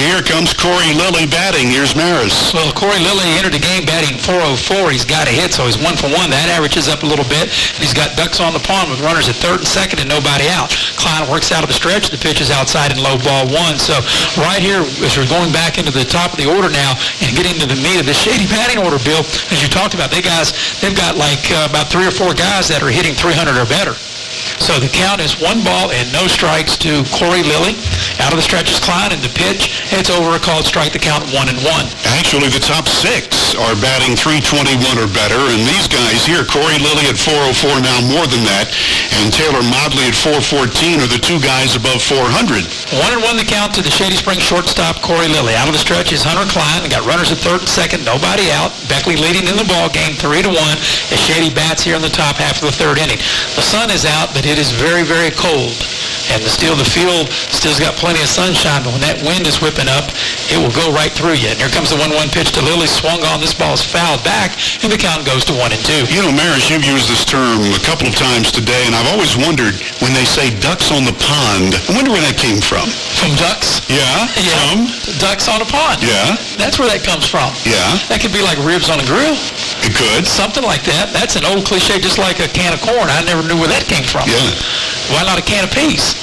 here comes Corey Lilly batting. Here's Maris. Well, Corey Lilly entered the game batting .404. He's got a hit, so he's 1 for 1. That averages up a little bit, and he's got ducks on the pond with runners at 3rd and 2nd and nobody out. Cline works out of the stretch. The pitch is outside in low ball 1. So right here, as we're going back into the top of the order now and getting into the meat of the Shady batting order, Bill, as you talked about, they've got like about 3 or 4 guys that are hitting 300 or better. So the count is 1 ball and no strikes to Corey Lilly. Out of the stretch is Cline, and the pitch, it's over a called strike. The count 1-1. Actually, the top 6 are batting .321 or better, and these guys here, Corey Lilly at .404 now, more than that, and Taylor Modley at .414 are the 2 guys above .400. 1-1 the count to the Shady Springs shortstop, Corey Lilly. Out of the stretch is Hunter Cline. Got runners at third and second, nobody out. Beckley leading in the ball game 3-1 as Shady bats here in the top half of the 3rd inning. The sun is out, but it is very, very cold. And the field still's got plenty of sunshine, but when that wind is whipping up, it will go right through you. And here comes the 1-1 pitch to Lilly, swung on. This ball is fouled back, and the count goes to 1-2. You know, Maris, you've used this term a couple of times today, and I've always wondered when they say ducks on the pond, I wonder where that came from. From ducks? Yeah? Yeah. Ducks on a pond. Yeah? That's where that comes from. Yeah? That could be like ribs on a grill. It could. Something like that. That's an old cliche, just like a can of corn. I never knew where that came from. Yeah. Why not a can of peas?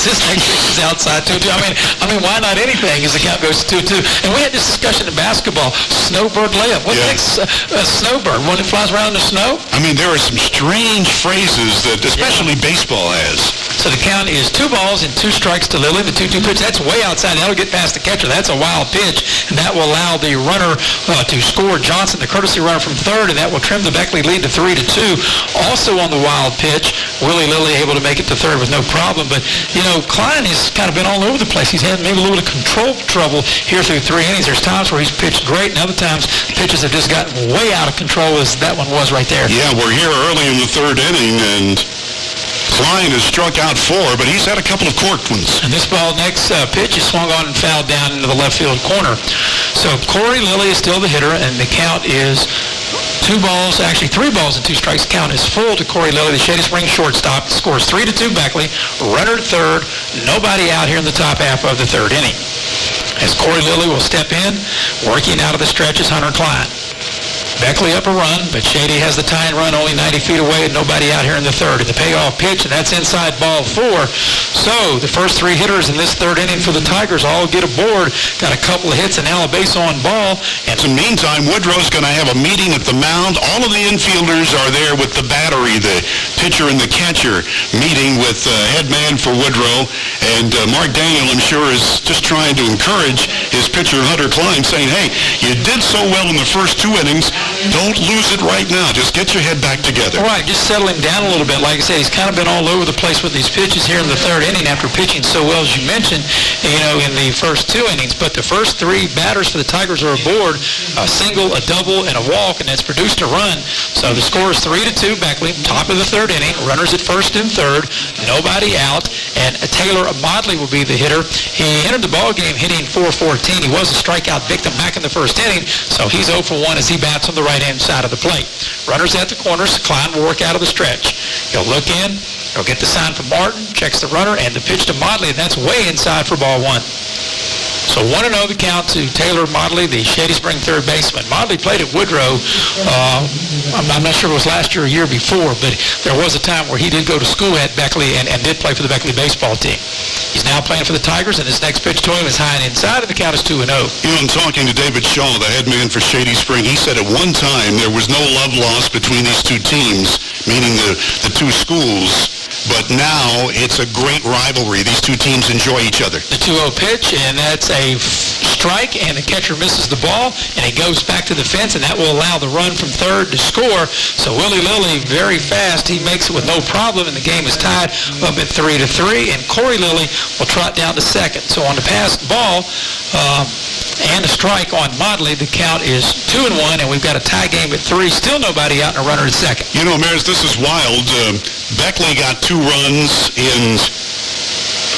This next pitch is outside 2-2. I mean, why not anything as the count goes to 2-2? And we had this discussion in basketball. Snowbird layup. What makes a snowbird? When it flies around in the snow? I mean, there are some strange phrases that especially baseball has. So the count is 2 balls and 2 strikes to Lilly. The 2-2 pitch, that's way outside. That'll get past the catcher. That's a wild pitch, and that will allow the runner to score Johnson, the courtesy runner from third, and that will trim the Beckley lead to 3-2. Also on the wild pitch, Willy Lilly able to make it to third with no problem. But, you know, Cline has kind of been all over the place. He's had maybe a little bit of control trouble here through 3 innings. There's times where he's pitched great, and other times pitches have just gotten way out of control, as that one was right there. Yeah, we're here early in the 3rd inning, and Cline has struck out 4, but he's had a couple of corked ones. And this ball next pitch is swung on and fouled down into the left field corner. So Corey Lilly is still the hitter, and the count is 3 balls and 2 strikes. The count is full to Corey Lilly, the Shady Springs shortstop. Scores 3-2 Beckley. Runner at third. Nobody out here in the top half of the 3rd inning. As Corey Lilly will step in, working out of the stretch is Hunter Cline. Beckley up a run, but Shady has the tying run only 90 feet away and nobody out here in the 3rd. And the payoff pitch, and that's inside ball 4. So the first 3 hitters in this 3rd inning for the Tigers all get aboard. Got a couple of hits and now a base on ball. And in the meantime, Woodrow's going to have a meeting at the mound. All of the infielders are there with the battery, the pitcher and the catcher, meeting with head man for Woodrow. And Mark Daniel, I'm sure, is just trying to encourage his pitcher, Hunter Cline, saying, hey, you did so well in the first 2 innings. Don't lose it right now. Just get your head back together. Right, just settle him down a little bit. Like I said, he's kind of been all over the place with these pitches here in the 3rd inning after pitching so well, as you mentioned, you know, in the first 2 innings. But the first 3 batters for the Tigers are aboard, a single, a double, and a walk, and that's produced a run. So the score is 3-2 Beckley, top of the 3rd inning, runners at first and third, nobody out, and Taylor Modley will be the hitter. He entered the ball game hitting .414. He was a strikeout victim back in the 1st inning, so he's 0 for 1 as he bats on the right-hand side of the plate. Runners at the corners. Cline will work out of the stretch. He'll look in. He'll get the sign from Martin, checks the runner, and the pitch to Modley, and that's way inside for ball 1. So 1-0 the count to Taylor Modley, the Shady Spring third baseman. Modley played at Woodrow. I'm not sure if it was last year or year before, but there was a time where he did go to school at Beckley and did play for the Beckley baseball team. He's now playing for the Tigers, and his next pitch to him is high and inside, and the count is 2-0. You know, I'm talking to David Shaw, the head man for Shady Spring. He said at one time there was no love lost between these 2 teams, meaning the 2 schools. But now it's a great rivalry. These 2 teams enjoy each other. The 2-0 pitch, and that's a strike, and the catcher misses the ball, and he goes back to the fence, and that will allow the run from third to score. So Willy Lilly, very fast, he makes it with no problem, and the game is tied up at 3-3, and Corey Lilly will trot down to second. So on the passed ball, and a strike on Modley, the count is 2-1, and we've got a tie game at 3. Still nobody out and a runner at second. You know, Maris, this is wild. Beckley got 2 runs in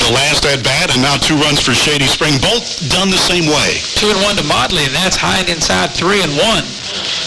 the last at-bat, and now 2 runs for Shady Spring, both done the same way. 2-1 to Modley, and that's high and inside 3-1.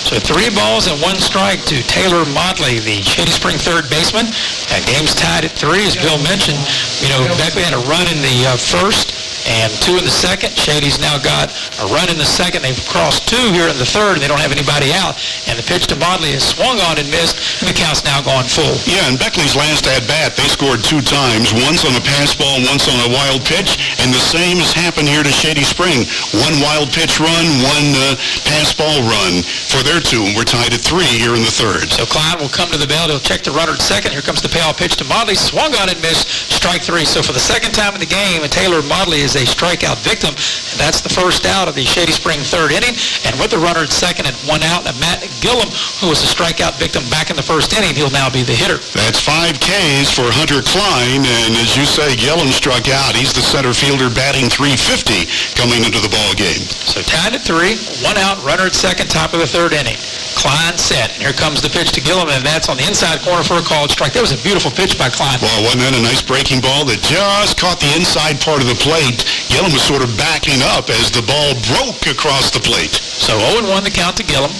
So 3 balls and 1 strike to Taylor Modley, the Shady Spring third baseman. And game's tied at 3, as Bill mentioned. You know, Beckley had a run in the first, and 2 in the second. Shady's now got a run in the second. They've crossed 2 here in the third, and they don't have anybody out. And the pitch to Modley is swung on and missed, and the count's now gone full. Yeah, and Beckley's last at-bat, they scored 2 times, once on a pass ball, once on a wild pitch, and the same has happened here to Shady Spring. 1 wild pitch run, 1 pass ball run for their 2, and we're tied at 3 here in the third. So Cline will come to the belt. He'll check the runner at second. Here comes the payoff pitch to Modley. Swung on and missed. Strike 3. So for the second time in the game, Taylor Modley is a strikeout victim. And that's the first out of the Shady Spring third inning. And with the runner at second and 1 out, Matt Gillum, who was a strikeout victim back in the first inning, he'll now be the hitter. That's 5 Ks for Hunter Cline, and as you say, Gillum struck out. He's the center fielder batting .350 coming into the ball game. So tied at 3, 1 out, runner at second, top of the third inning. Cline set, and here comes the pitch to Gillum, and that's on the inside corner for a called strike. That was a beautiful pitch by Cline. Well, wasn't that a nice breaking ball that just caught the inside part of the plate? Gillum was sort of backing up as the ball broke across the plate. So 0-1 the count to Gillum.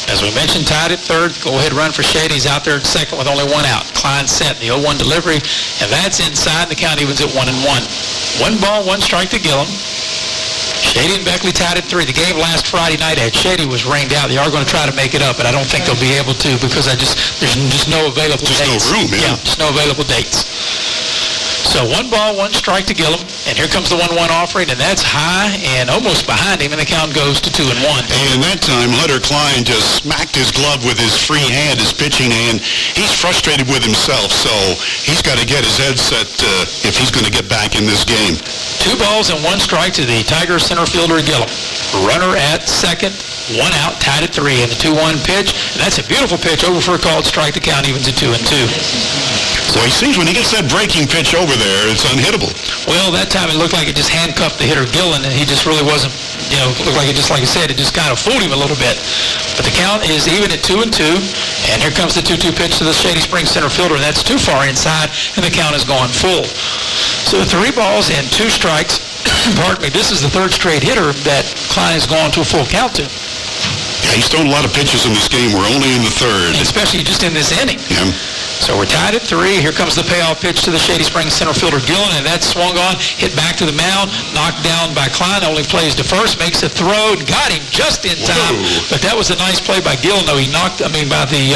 As we mentioned, tied at third. Go-ahead run for Shady's out there at second with only 1 out. Cline set, the 0-1 delivery, and that's inside. The count evens at 1-1. 1 ball, 1 strike to Gillum. Shady and Beckley tied at 3. The game last Friday night at Shady was rained out. They are going to try to make it up, but I don't think they'll be able to because there's just no available dates. Just no room, yeah. Just no available dates. So 1 ball, 1 strike to Gillum, and here comes the 1-1 offering, and that's high and almost behind him, and the count goes to 2-1. And that time, Hunter Cline just smacked his glove with his free hand, his pitching hand. He's frustrated with himself, so he's got to get his head set if he's going to get back in this game. 2 balls and 1 strike to the Tigers center fielder Gillum. Runner at second, 1 out, tied at 3, and the 2-1 pitch, and that's a beautiful pitch over for a called strike. The count evens at 2-2. So he seems when he gets that breaking pitch over there, it's unhittable. Well, that time it looked like it just handcuffed the hitter Gillen, and he just really wasn't, looked like it just, like I said, it just kind of fooled him a little bit. But the count is even at 2-2, and here comes the 2-2 pitch to the Shady Springs center fielder, and that's too far inside, and the count has gone full. So 3 balls and 2 strikes. Pardon me, this is the 3rd straight hitter that Cline has gone to a full count to. Yeah, he's thrown a lot of pitches in this game. We're only in the 3rd. Especially just in this inning. Yeah. So we're tied at 3. Here comes the payoff pitch to the Shady Springs center fielder Gillen, and that's swung on, hit back to the mound, knocked down by Cline, only plays to first, makes a throw, and got him just in time. Whoa. But that was a nice play by Gillen, though. By the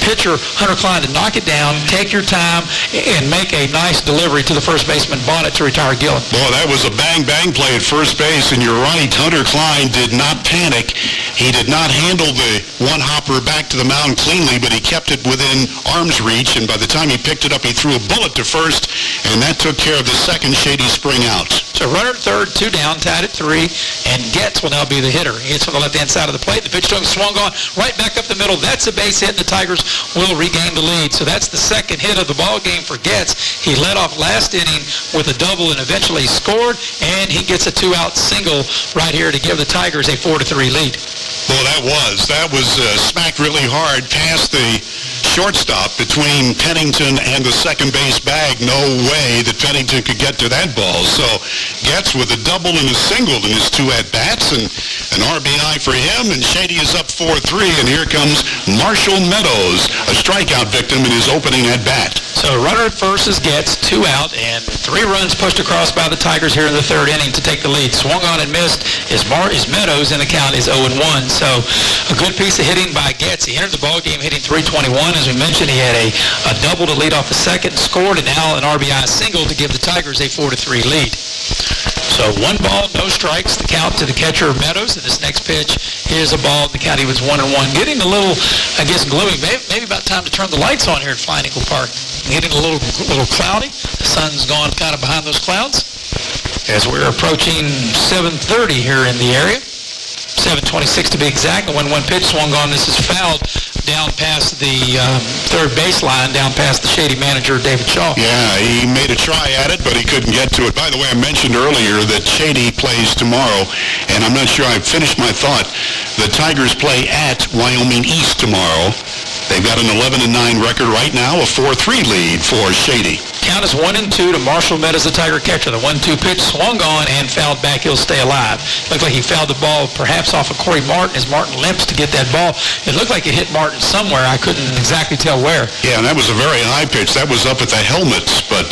pitcher, Hunter Cline, to knock it down, take your time, and make a nice delivery to the first baseman, Bonnet, to retire Gillen. Boy, that was a bang-bang play at first base, and you're right, Hunter Cline did not panic. He did not handle the one-hopper back to the mound cleanly, but he kept it within arm's reach, and by the time he picked it up, he threw a bullet to first, and that took care of the second Shady Spring out. So runner at third, 2 down, tied at 3, and Getz will now be the hitter. He hits from the left-hand side of the plate. The pitch to him swung on right back up the middle. That's a base hit, and the Tigers will regain the lead. So that's the second hit of the ball game for Getz. He led off last inning with a double and eventually scored, and he gets a 2-out single right here to give the Tigers a 4-3 lead. Well, that was smacked really hard past the shortstop between Pennington and the second base bag. No way that Pennington could get to that ball. So Getz with a double and a single in his 2 at-bats, and an RBI for him, and Shady is up 4-3, and here comes Marshall Meadows, a strikeout victim in his opening at-bat. So runner at first is Getz, 2 out, and 3 runs pushed across by the Tigers here in the 3rd inning to take the lead. Swung on and missed is Meadows, and the count is 0-1. So a good piece of hitting by Getz. He entered the ball game hitting .321. As we mentioned, he had a double to lead off the second, scored, and now an RBI single to give the Tigers a 4-3 lead. So 1 ball, no strikes, the count to the catcher Meadows, and this next pitch is a ball. The count was 1-1. Getting a little, I guess, gloomy. Maybe about time to turn the lights on here at Flying Eagle Park. Getting a little cloudy. The sun's gone kind of behind those clouds as we're approaching 7:30 here in the area. 7:26 to be exact. The 1-1 pitch swung on. This is fouled down past the 3rd baseline, down past the Shady manager, David Shaw. Yeah, he made a try at it, but he couldn't get to it. By the way, I mentioned earlier that Shady plays tomorrow, and I'm not sure I finished my thought. The Tigers play at Wyoming East tomorrow. They've got an 11-9 record right now, a 4-3 lead for Shady. Count is 1-2 to Marshall Meadows, the Tiger catcher. The 1-2 pitch swung on and fouled back. He'll stay alive. Looked like he fouled the ball perhaps off of Corey Martin as Martin limps to get that ball. It looked like it hit Martin somewhere. I couldn't exactly tell where. Yeah, and that was a very high pitch. That was up at the helmets, but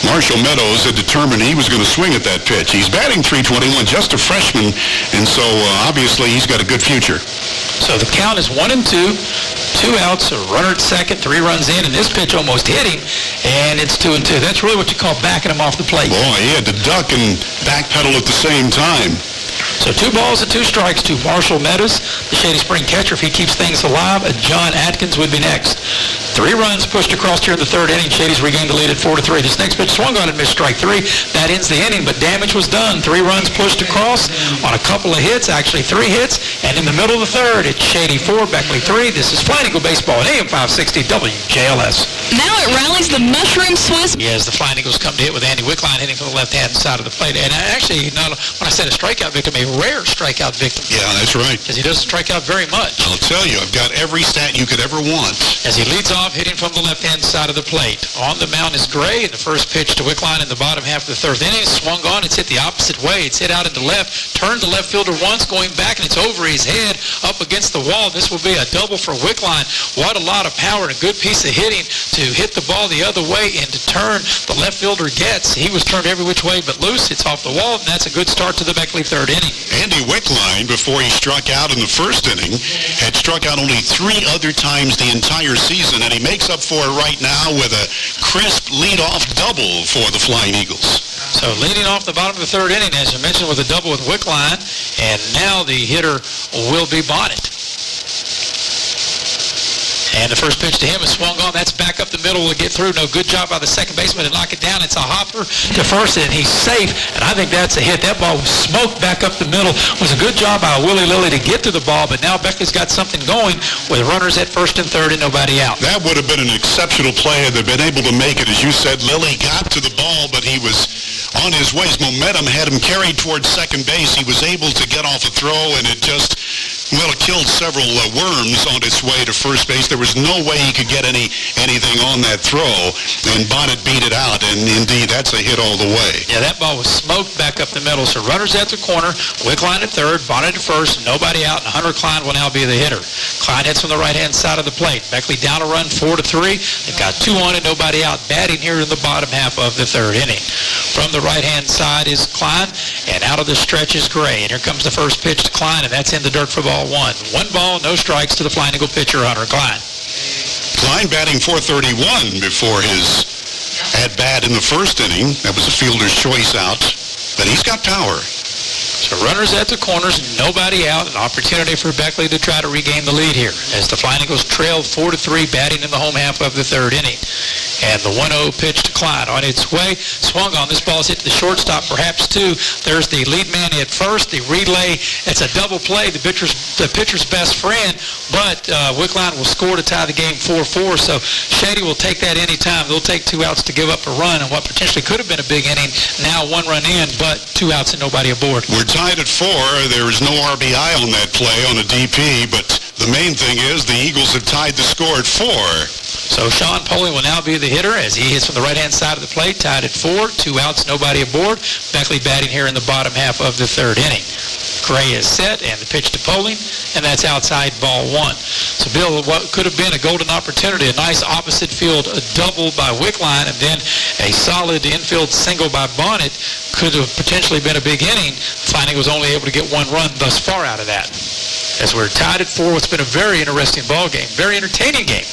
Marshall Meadows had determined he was going to swing at that pitch. He's batting .321, just a freshman, and so obviously he's got a good future. So the count is 1-2, 2 outs, a runner at second, 3 runs in, and this pitch almost hit him, and it's 2-2. That's really what you call backing him off the plate. Boy, he had to duck and backpedal at the same time. So 2 balls and 2 strikes to Marshall Meadows, the Shady Spring catcher. If he keeps things alive, John Atkins would be next. 3 runs pushed across here in the 3rd inning. Shady's regained the lead at 4-3. This next pitch swung on and missed strike 3. That ends the inning, but damage was done. 3 runs pushed across on a couple of hits, actually 3 hits, and in the middle of the 3rd, it's Shady 4, Beckley 3. This is Flying Eagle Baseball at AM 560 WJLS. Now it rallies the Mushroom Swiss. Yes, the Flying Eagles come to hit with Andy Wickline hitting from the left-hand side of the plate. And actually, when I said a strikeout victim, a rare strikeout victim. Yeah, that's right. Because he doesn't strike out very much. I'll tell you, I've got every stat you could ever want. As he leads off, hitting from the left-hand side of the plate. On the mound is Gray, and the first pitch to Wickline in the bottom half of the 3rd inning. Swung on, it's hit the opposite way. It's hit out into left, turned to left fielder once, going back, and it's over his head, up against the wall. This will be a double for Wickline. What a lot of power and a good piece of hitting to hit the ball the other way and to turn the left fielder gets. He was turned every which way but loose. It's off the wall, and that's a good start to the Beckley 3rd inning. Andy Wickline, before he struck out in the 1st inning, had struck out only 3 other times the entire season, and he makes up for it right now with a crisp leadoff double for the Flying Eagles. So leading off the bottom of the 3rd inning, as you mentioned, with a double with Wickline, and now the hitter will be Bonnet. And the first pitch to him is swung on. That's back up the middle. Will get through. No good job by the second baseman to knock it down. It's a hopper to first, and he's safe. And I think that's a hit. That ball was smoked back up the middle. It was a good job by Willy Lilly to get to the ball, but now Beckley's got something going with runners at 1st and 3rd and nobody out. That would have been an exceptional play had they been able to make it. As you said, Lilly got to the ball, but he was on his way. His momentum had him carried towards second base. He was able to get off a throw, and it just, well, it killed several worms on its way to first base. There was no way he could get anything on that throw, and Bonnet beat it out, and indeed, that's a hit all the way. Yeah, that ball was smoked back up the middle. So runners at the corner, Wickline at 3rd, Bonnet at 1st, nobody out, and Hunter Cline will now be the hitter. Cline hits from the right-hand side of the plate. Beckley down a run, 4-3. They've got 2 on and nobody out. Batting here in the bottom half of the 3rd inning. From the right-hand side is Cline, and out of the stretch is Gray. And here comes the first pitch to Cline, and that's in the dirt for ball 1. 1 ball, no strikes to the Flying Eagle pitcher, Hunter Cline. Cline batting .431 before his at-bat in the 1st inning. That was a fielder's choice out, but he's got power. So runners at the corners, nobody out. An opportunity for Beckley to try to regain the lead here as the Flying Eagles trail 4-3, batting in the home half of the 3rd inning. And the 1-0 pitch to Cline on its way. Swung on. This ball's hit to the shortstop, perhaps 2. There's the lead man at first. The relay, it's a double play. The pitcher's best friend, but Wickline will score to tie the game 4-4. So Shady will take that any time. They'll take 2 outs to give up a run, and what potentially could have been a big inning, now 1 run in, but 2 outs and nobody aboard. We're tied at 4. There is no RBI on that play on a DP, but the main thing is the Eagles have tied the score at 4. So Sean Poling will now be the hitter as he hits from the right-hand side of the plate, tied at 4, 2 outs, nobody aboard. Beckley batting here in the bottom half of the 3rd inning. Gray is set, and the pitch to Poling, and that's outside ball 1. So Bill, what could have been a golden opportunity, a nice opposite field double by Wickline, and then a solid infield single by Bonnet could have potentially been a big inning. Flying was only able to get 1 run thus far out of that. As we're tied at 4, it's been a very interesting ball game, very entertaining game.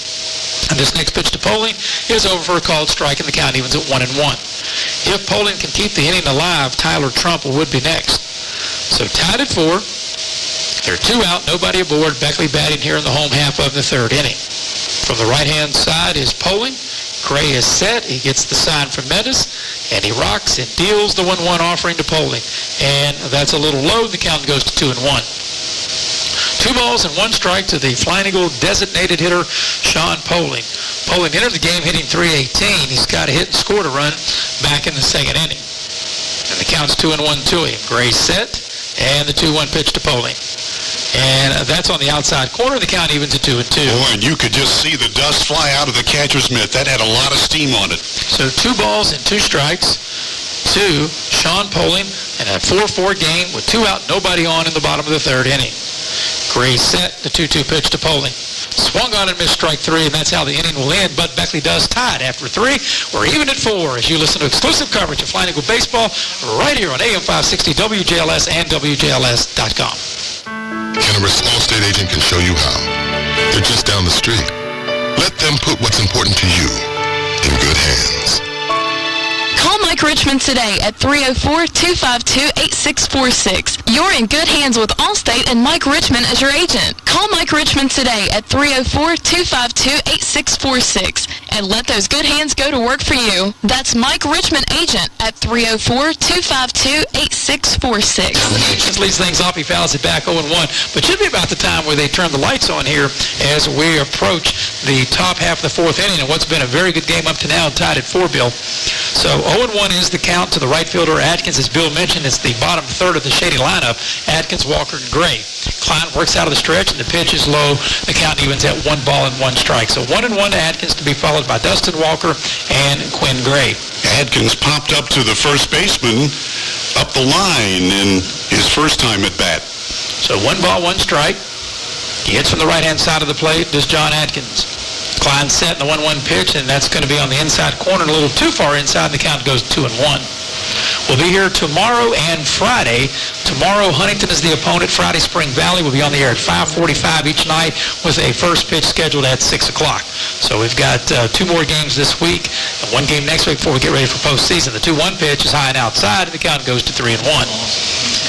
And this next pitch to Poling is over for a called strike, and the count evens at 1-1. If Poling can keep the inning alive, Tyler Trump would be next. So tied at 4. There are 2 out, nobody aboard. Beckley batting here in the home half of the 3rd inning. From the right-hand side is Poling. Gray is set. He gets the sign from Meadows, and he rocks and deals the 1-1 offering to Poling. And that's a little low. The count goes to 2-1. 2 balls and 1 strike to the Flying Eagle designated hitter, Sean Poling. Poling entered the game hitting .318. He's got a hit and scored a run back in the 2nd inning. And the count's 2-1 to him. Gray set, and the 2-1 pitch to Poling. And that's on the outside corner. The count evens at 2-2. Boy, and you could just see the dust fly out of the catcher's mitt. That had a lot of steam on it. So 2 balls and 2 strikes to Sean Poling, and a 4-4 game with 2 out, nobody on in the bottom of the 3rd inning. Gray set, the 2-2 pitch to Poling. swung on and missed strike 3, and that's how the inning will end. But Beckley does tie it after 3. We're even at 4 as you listen to exclusive coverage of Flying Eagle Baseball right here on AM 560 WJLS and WJLS.com. Kennemer's Allstate agent can show you how. They're just down the street. Let them put what's important to you in good hands. Call Mike Richmond today at 304-252-8646. You're in good hands with Allstate and Mike Richmond as your agent. Call Mike Richmond today at 304-252-8646 and let those good hands go to work for you. That's Mike Richmond agent at 304-252-8646. This leads things off. He fouls it back 0-1. But should be about the time where they turn the lights on here as we approach the top half of the 4th inning and what's been a very good game up to now, tied at 4, Bill. So 0-1 is the count to the right fielder, Atkins. As Bill mentioned, it's the bottom third of the Shady lineup. Atkins, Walker, and Gray. Cline works out of the stretch, and the pitch is low. The count evens at 1 ball and 1 strike. So 1-1 to Atkins, to be followed by Dustin Walker and Quinn Gray. Atkins popped up to the first baseman up the line in his first time at bat. So 1 ball, 1 strike. He hits from the right-hand side of the plate. This is John Atkins. Cline set in the 1-1 pitch, and that's going to be on the inside corner, a little too far inside, and the count goes 2-1. We'll be here tomorrow and Friday. Tomorrow, Huntington is the opponent. Friday, Spring Valley will be on the air at 5:45 each night with a first pitch scheduled at 6 o'clock. So we've got 2 more games this week and 1 game next week before we get ready for postseason. The 2-1 pitch is high and outside, and the count goes to 3-1.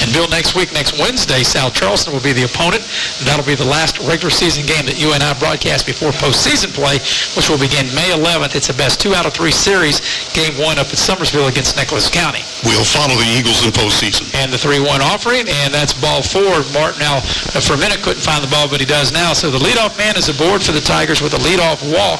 And Bill, next week, next Wednesday, South Charleston will be the opponent. That'll be the last regular season game that you and I broadcast before postseason play, which will begin May 11th. It's a best 2 out of 3 series. Game 1 up at Summersville against Nicholas County. We'll follow the Eagles in postseason. And the 3-1 offering, and that's ball 4. Martin now, for a minute, couldn't find the ball, but he does now. So the leadoff man is aboard for the Tigers with a leadoff walk.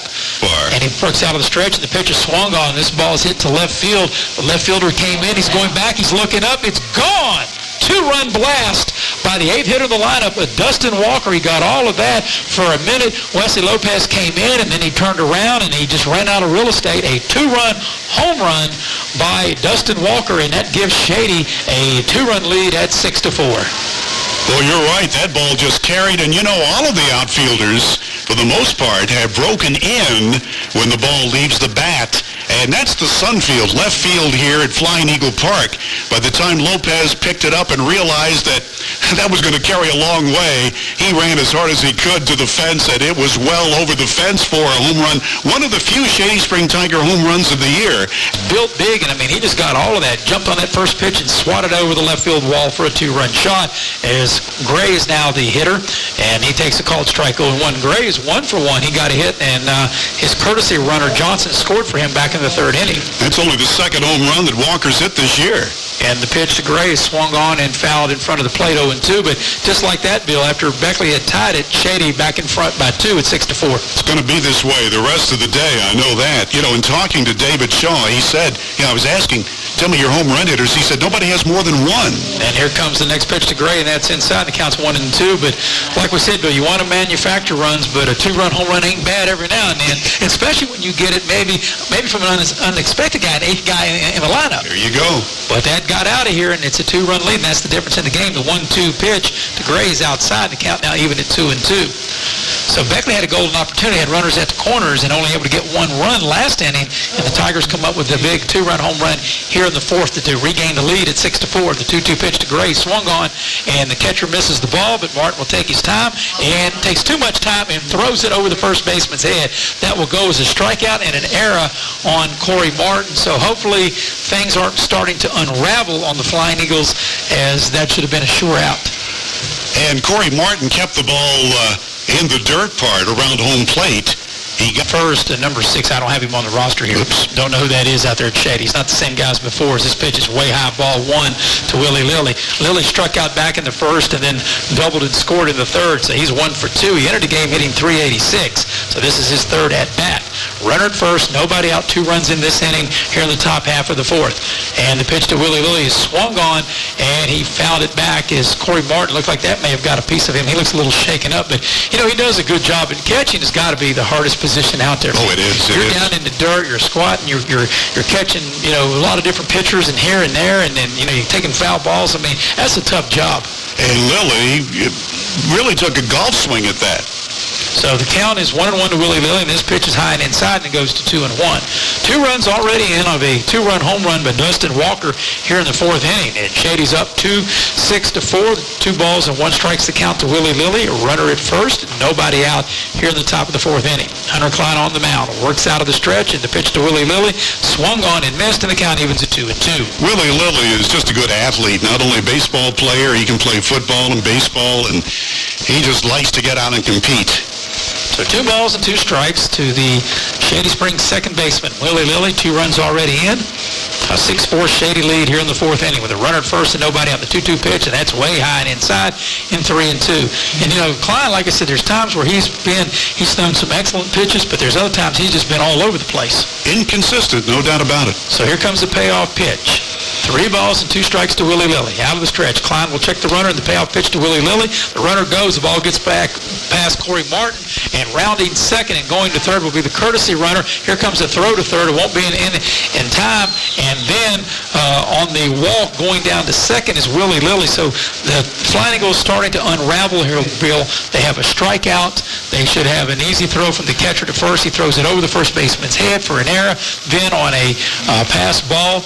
And he works out of the stretch, and the pitch is swung on. This ball is hit to left field. The left fielder came in. He's going back. He's looking up. It's gone. 2-run blast by the 8th hitter of the lineup, Dustin Walker. He got all of that for a minute. Wesley Lopez came in, and then he turned around, and he just ran out of real estate. A 2-run home run by Dustin Walker, and that gives Shady a 2-run lead at 6-4. Well, you're right. That ball just carried, and you know, all of the outfielders, for the most part, have broken in when the ball leaves the bat. And that's the Sunfield, left field here at Flying Eagle Park. By the time Lopez picked it up and realized that that was going to carry a long way, he ran as hard as he could to the fence, and it was well over the fence for a home run. One of the few Shady Spring Tiger home runs of the year. Built big, and I mean, he just got all of that. Jumped on that first pitch and swatted over the left field wall for a 2-run shot, as Gray is now the hitter, and he takes a called strike 0-1. Gray is 1 for 1. He got a hit, and his courtesy runner, Johnson, scored for him back in the 3rd inning. That's only the 2nd home run that Walker's hit this year. And the pitch to Gray is swung on and fouled in front of the plate 0-2. But just like that, Bill, after Beckley had tied it, Shady back in front by 2 at 6-4. It's going to be this way the rest of the day. I know that. You know, in talking to David Shaw, he said, I was asking, tell me your home run hitters. He said, nobody has more than 1. And here comes the next pitch to Gray, and that's inside. The count's 1-2. But like we said, Bill, you want to manufacture runs, but a 2-run home run ain't bad every now and then, especially when you get it maybe from an unexpected guy, an 8th guy in the lineup. There you go. But that got out of here, and it's a 2-run lead, and that's the difference in the game. The 1-2 pitch to Gray is outside. The count now even at 2-2. So Beckley had a golden opportunity, had runners at the corners, and only able to get 1 run last inning, and the Tigers come up with a big 2-run home run here in the 4th to regain the lead at 6-4. The 2-2 pitch to Gray swung on, and the catcher misses the ball, but Martin will take his time, and takes too much time and throws it over the first baseman's head. That will go as a strikeout and an error on Corey Martin. So hopefully things aren't starting to unravel on the Flying Eagles, as that should have been a sure out. And Corey Martin kept the ball in the dirt part around home plate. He got first, number 6. I don't have him on the roster here. Oops. Don't know who that is out there at Shady. He's not the same guy as before. This pitch is way high, ball 1 to Willy Lilly. Lilly struck out back in the 1st and then doubled and scored in the 3rd, so he's 1 for 2. He entered the game hitting .386, so this is his 3rd at bat. Runner at first, nobody out, 2 runs in this inning here in the top half of the 4th. And the pitch to Willy Lilly is swung on, and he fouled it back as Corey Martin looked like that may have got a piece of him. He looks a little shaken up, but, you know, he does a good job. And catching has got to be the hardest position out there. Oh, it is. You're down in the dirt, you're squatting, you're catching, you know, a lot of different pitchers and here and there, and then, you know, you're taking foul balls. I mean, that's a tough job. And Lilly really took a golf swing at that. So the count is 1-1 to Willy Lilly, and this pitch is high and inside, and it goes to 2-1. 2 runs already in of a 2-run home run by Dustin Walker here in the 4th inning. And Shady's up 6-4. 2 balls and 1 strikes the count to Willy Lilly. A runner at first, nobody out here in the top of the 4th inning. Hunter Cline on the mound, works out of the stretch, and the pitch to Willy Lilly swung on and missed, and the count evens at 2-2. Willy Lilly is just a good athlete, not only a baseball player, he can play football and baseball, and he just likes to get out and compete. So 2 balls and 2 strikes to the Shady Springs second baseman, Willy Lilly. 2 runs already in. A 6-4 Shady lead here in the 4th inning with a runner at first and nobody on the 2-2 pitch, and that's way high and inside in 3-2. And, you know, Cline, like I said, there's times where he's thrown some excellent pitches, but there's other times he's just been all over the place. Inconsistent, no doubt about it. So here comes the payoff pitch. 3 balls and 2 strikes to Willy Lilly. Out of the stretch, Cline will check the runner, and the payoff pitch to Willy Lilly. The runner goes, the ball gets back past Corey Martin, and rounding second and going to third will be the courtesy runner. Here comes the throw to third. It won't be in time. And then on the walk going down to second is Willy Lilly. So the Flying Eagles starting to unravel here, Bill. They have a strikeout. They should have an easy throw from the catcher to first. He throws it over the first baseman's head for an error. Then on a pass ball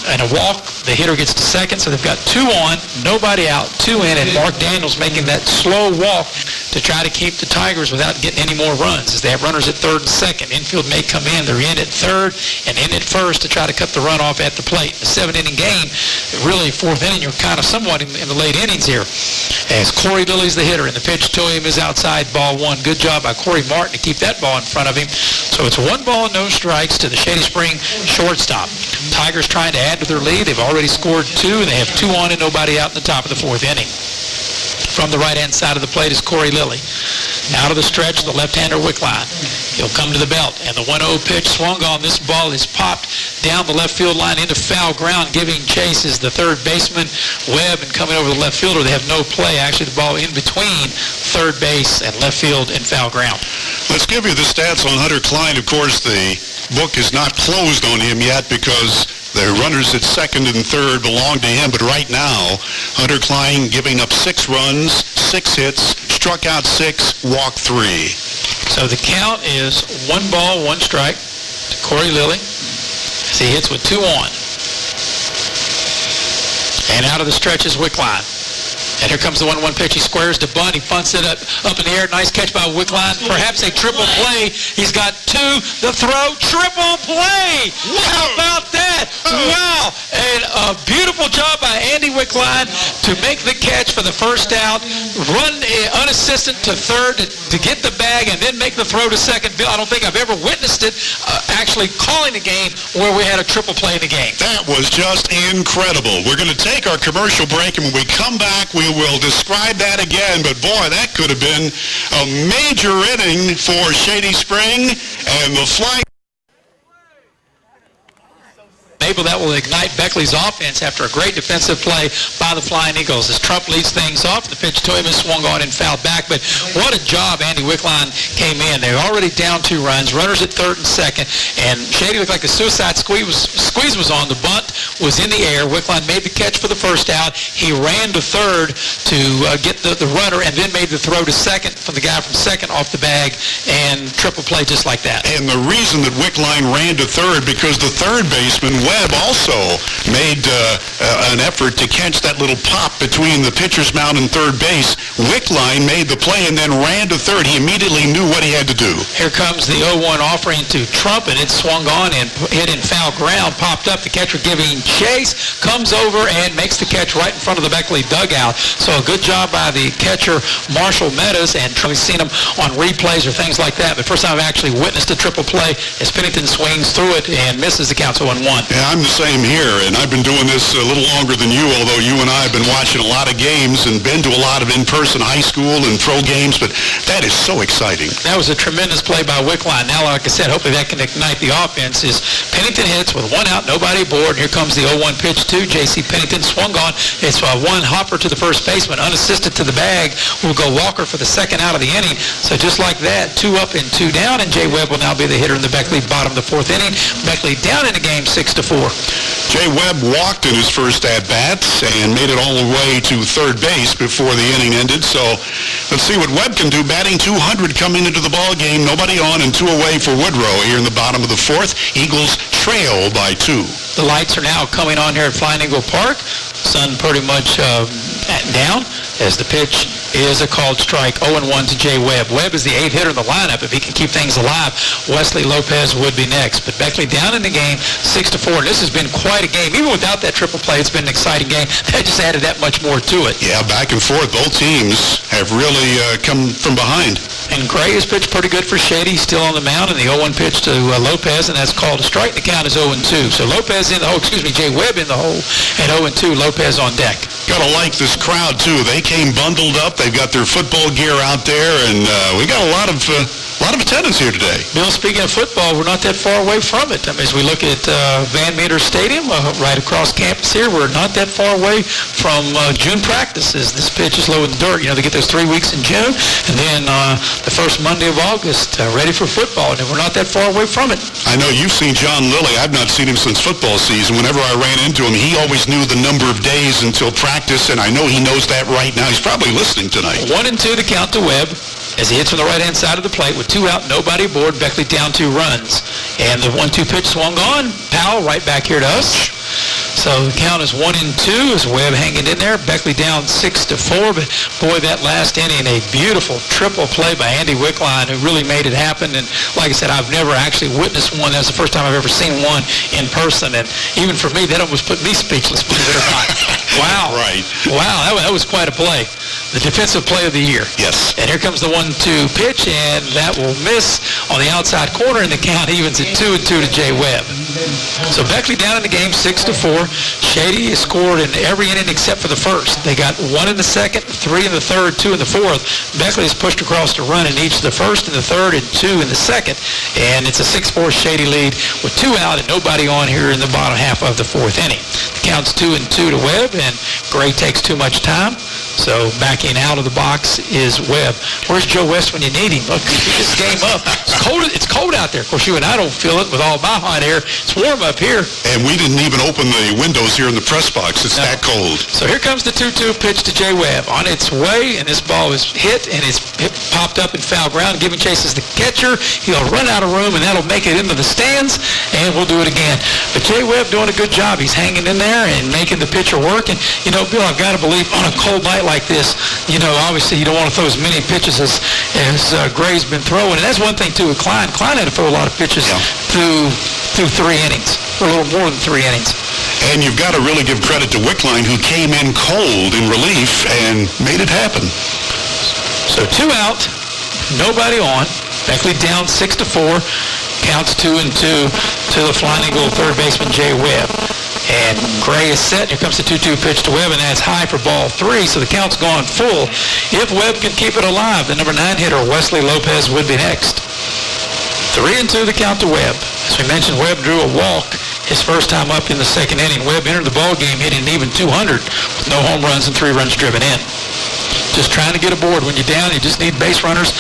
and a walk, the hitter gets to second. So they've got 2 on, nobody out, 2 in, and Mark Daniels making that slow walk to try to keep the Tigers without getting any more runs, as they have runners at third and second. Infield may come in. They're in at third and in at first to try to cut the run off at the plate. The 7-inning game, really 4th inning, you're kind of somewhat in the late innings here, as Corey Lilly's the hitter, and the pitch to him is outside, ball 1. Good job by Corey Martin to keep that ball in front of him. So it's 1 ball, no strikes to the Shady Spring shortstop. Tigers trying to add to their lead. They've already scored 2, and they have 2 on and nobody out in the top of the 4th inning. From the right-hand side of the plate is Corey Lilly. Out of the stretch, the left-hander Wickline. He'll come to the belt, and the 1-0 pitch swung on. This ball is popped down the left field line into foul ground. Giving chase is the third baseman, Webb, and coming over the left fielder. They have no play. Actually, the ball in between third base and left field and foul ground. Let's give you the stats on Hunter Cline. Of course, the book is not closed on him yet because the runners at second and third belong to him. But right now, Hunter Cline giving up 6 runs, 6 hits, struck out 6, walked 3. So the count is 1 ball, 1 strike to Corey Lilly as he hits with 2 on. And out of the stretch is Wickline. And here comes the 1-1 pitch. He squares to bunt. He punts it up in the air. Nice catch by Wickline. Perhaps a triple play. He's got 2. The throw. Triple play. How about that? Wow. And a beautiful job by Andy Wickline to make the catch for the first out. Run unassisted to third to get the bag and then make the throw to second. Bill, I don't think I've ever witnessed it actually calling a game where we had a triple play in the game. That was just incredible. We're going to take our commercial break, and when we come back, we will describe that again. But boy, that could have been a major inning for Shady Spring and the Flying. Maybe that will ignite Beckley's offense after a great defensive play by the Flying Eagles as Trump leads things off. The pitch to him is swung on and fouled back. But what a job Andy Wickline came in. They were already down 2 runs, runners at third and second, and Shady looked like the suicide squeeze was on. The bunt was in the air. Wickline made the catch for the first out. He ran to third to get the runner and then made the throw to second from the guy from second off the bag, and triple play just like that. And the reason that Wickline ran to third, because the third baseman, Webb, also made an effort to catch that little pop between the pitcher's mound and third base. Wickline made the play and then ran to third. He immediately knew what he had to do. Here comes the 0-1 offering to Trump, and it swung on and hit in foul ground, popped up. The catcher giving chase, comes over and makes the catch right in front of the Beckley dugout. So a good job by the catcher, Marshall Meadows, and we've seen him on replays or things like that. But first time I've actually witnessed a triple play as Pennington swings through it and misses the count, so 1-1. Yeah, I'm the same here, and I've been doing this a little longer than you, although you and I have been watching a lot of games and been to a lot of in-person high school and pro games, but that is so exciting. That was a tremendous play by Wickline. Now, like I said, hopefully that can ignite the offense. As Pennington hits with 1 out, nobody aboard. Here comes the 0-1 pitch to J.C. Pennington. Swung on. It's 1 hopper to the first baseman. Unassisted to the bag will go Walker for the second out of the inning. So just like that, 2 up and 2 down, and Jay Webb will now be the hitter in the Beckley bottom of the 4th inning. Beckley down in the game 6-4. Jay Webb walked in his first at-bat and made it all the way to third base before the inning ended. So let's see what Webb can do. Batting 200 coming into the ball game. Nobody on and 2 away for Woodrow here in the bottom of the 4th. Eagles trail by 2. The lights are now coming on here at Flying Eagle Park. Sun pretty much down as the pitch is a called strike. 0-1 to Jay Webb. Webb is the 8th hitter in the lineup. If he can keep things alive, Wesley Lopez would be next. But Beckley down in the game, 6-4. This has been quite a game. Even without that triple play, it's been an exciting game. That just added that much more to it. Yeah, back and forth. Both teams have really come from behind. And Gray has pitched pretty good for Shady. He's still on the mound, and the 0-1 pitch to Lopez, and that's called a strike. The count is 0-2. So Lopez in the hole, Jay Webb in the hole, and 0-2, Lopez on deck. Gotta like this crowd, too. They came bundled up. They've got their football gear out there, and we got a lot of attendance here today. Bill, speaking of football, we're not that far away from it. I mean, as we look at Van Meter Stadium, right across campus here, we're not that far away from June practices. This pitch is low in the dirt. You know, they get those 3 weeks in June, and then the first Monday of August, ready for football, and we're not that far away from it. I know you've seen John Lilly. I've not seen him since football season. Whenever I ran into him, he always knew the number of days until practice, and I know he knows that right now. He's probably listening tonight. 1-2 the count to Webb as he hits from the right-hand side of the plate with 2 out, nobody aboard. Beckley down 2 runs. And the 1-2 pitch swung on. Powell right back here to us. So the count is 1-2 as Webb hanging in there. Beckley down 6-4. But boy, that last inning, a beautiful triple play by Andy Wickline, who really made it happen. And like I said, I've never actually witnessed one. That's the first time I've ever seen one in person. And even for me, that almost put me speechless, believe it or not. Wow. Right. Wow, that was quite a play. The defensive play of the year. Yes. And here comes the 1-2 pitch, and that will miss on the outside corner, and the count evens at 2-2 to Jay Webb. So Beckley down in the game, 6-4. Shady has scored in every inning except for the first. They got 1 in the second, 3 in the third, 2 in the fourth. Beckley has pushed across the run in each of the first and the third and 2 in the second. And it's a 6-4 Shady lead with 2 out and nobody on here in the bottom half of the 4th inning. The count's 2-2 to Webb, and Gray takes too much time. So backing out of the box is Webb. Where's Joe West when you need him? Look, he this game up. It's cold out there. Of course, you and I don't feel it with all my hot air. It's warm up here. And we didn't even open the windows here in the press box. It's that cold. So here comes the 2-2 pitch to Jay Webb. On its way, and this ball is hit, and it's popped up in foul ground. Giving chase is the catcher. He'll run out of room, and that'll make it into the stands, and we'll do it again. But Jay Webb doing a good job. He's hanging in there and making the pitcher work. And, you know, Bill, I've got to believe on a cold night like this, you know, obviously you don't want to throw as many pitches as Gray's been throwing. And that's one thing, too, with Cline. Cline had to throw a lot of pitches through 3 innings, or a little more than 3 innings. And you've got to really give credit to Wickline, who came in cold in relief and made it happen. So 2 out, nobody on. Beckley down 6-4. Counts 2-2 to the Flying Eagle third baseman Jay Webb. And Gray is set. Here comes the 2-2 pitch to Webb, and that's high for ball 3, so the count's gone full. If Webb can keep it alive, the number 9 hitter, Wesley Lopez, would be next. 3-2 the count to Webb. As we mentioned, Webb drew a walk his first time up in the second inning. Webb entered the ball game hitting an even 200 with no home runs and 3 runs driven in. Just trying to get aboard. When you're down, you just need base runners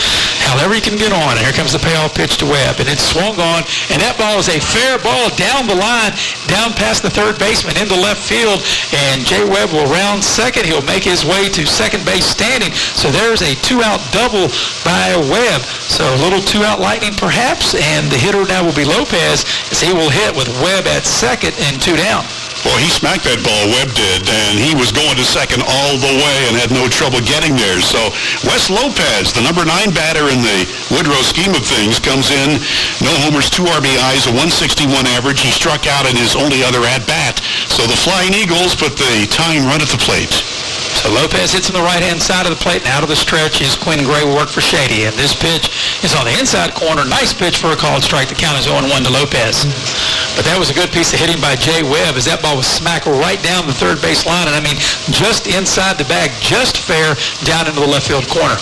however you can get on. And here comes the payoff pitch to Webb, and it's swung on, and that ball is a fair ball down the line, down past the third baseman into left field, and Jay Webb will round second. He'll make his way to second base standing. So there's a 2-out double by Webb. So a little 2-out lightning perhaps, and the hitter now will be Lopez as he will hit with Webb at second and 2 down. Well, he smacked that ball, Webb did, and he was going to second all the way and had no trouble getting there. So Wes Lopez, the number 9 batter in the Woodrow scheme of things, comes in, no homers, 2 RBIs, a 161 average. He struck out in his only other at-bat. So the Flying Eagles put the tying run at the plate. So Lopez hits on the right-hand side of the plate, and out of the stretch is Quinn Gray will work for Shady. And this pitch is on the inside corner. Nice pitch for a called strike. The count is 0-1 to Lopez. But that was a good piece of hitting by Jay Webb as that ball was smacked right down the third base line. And I mean, just inside the bag, just fair down into the left field corner.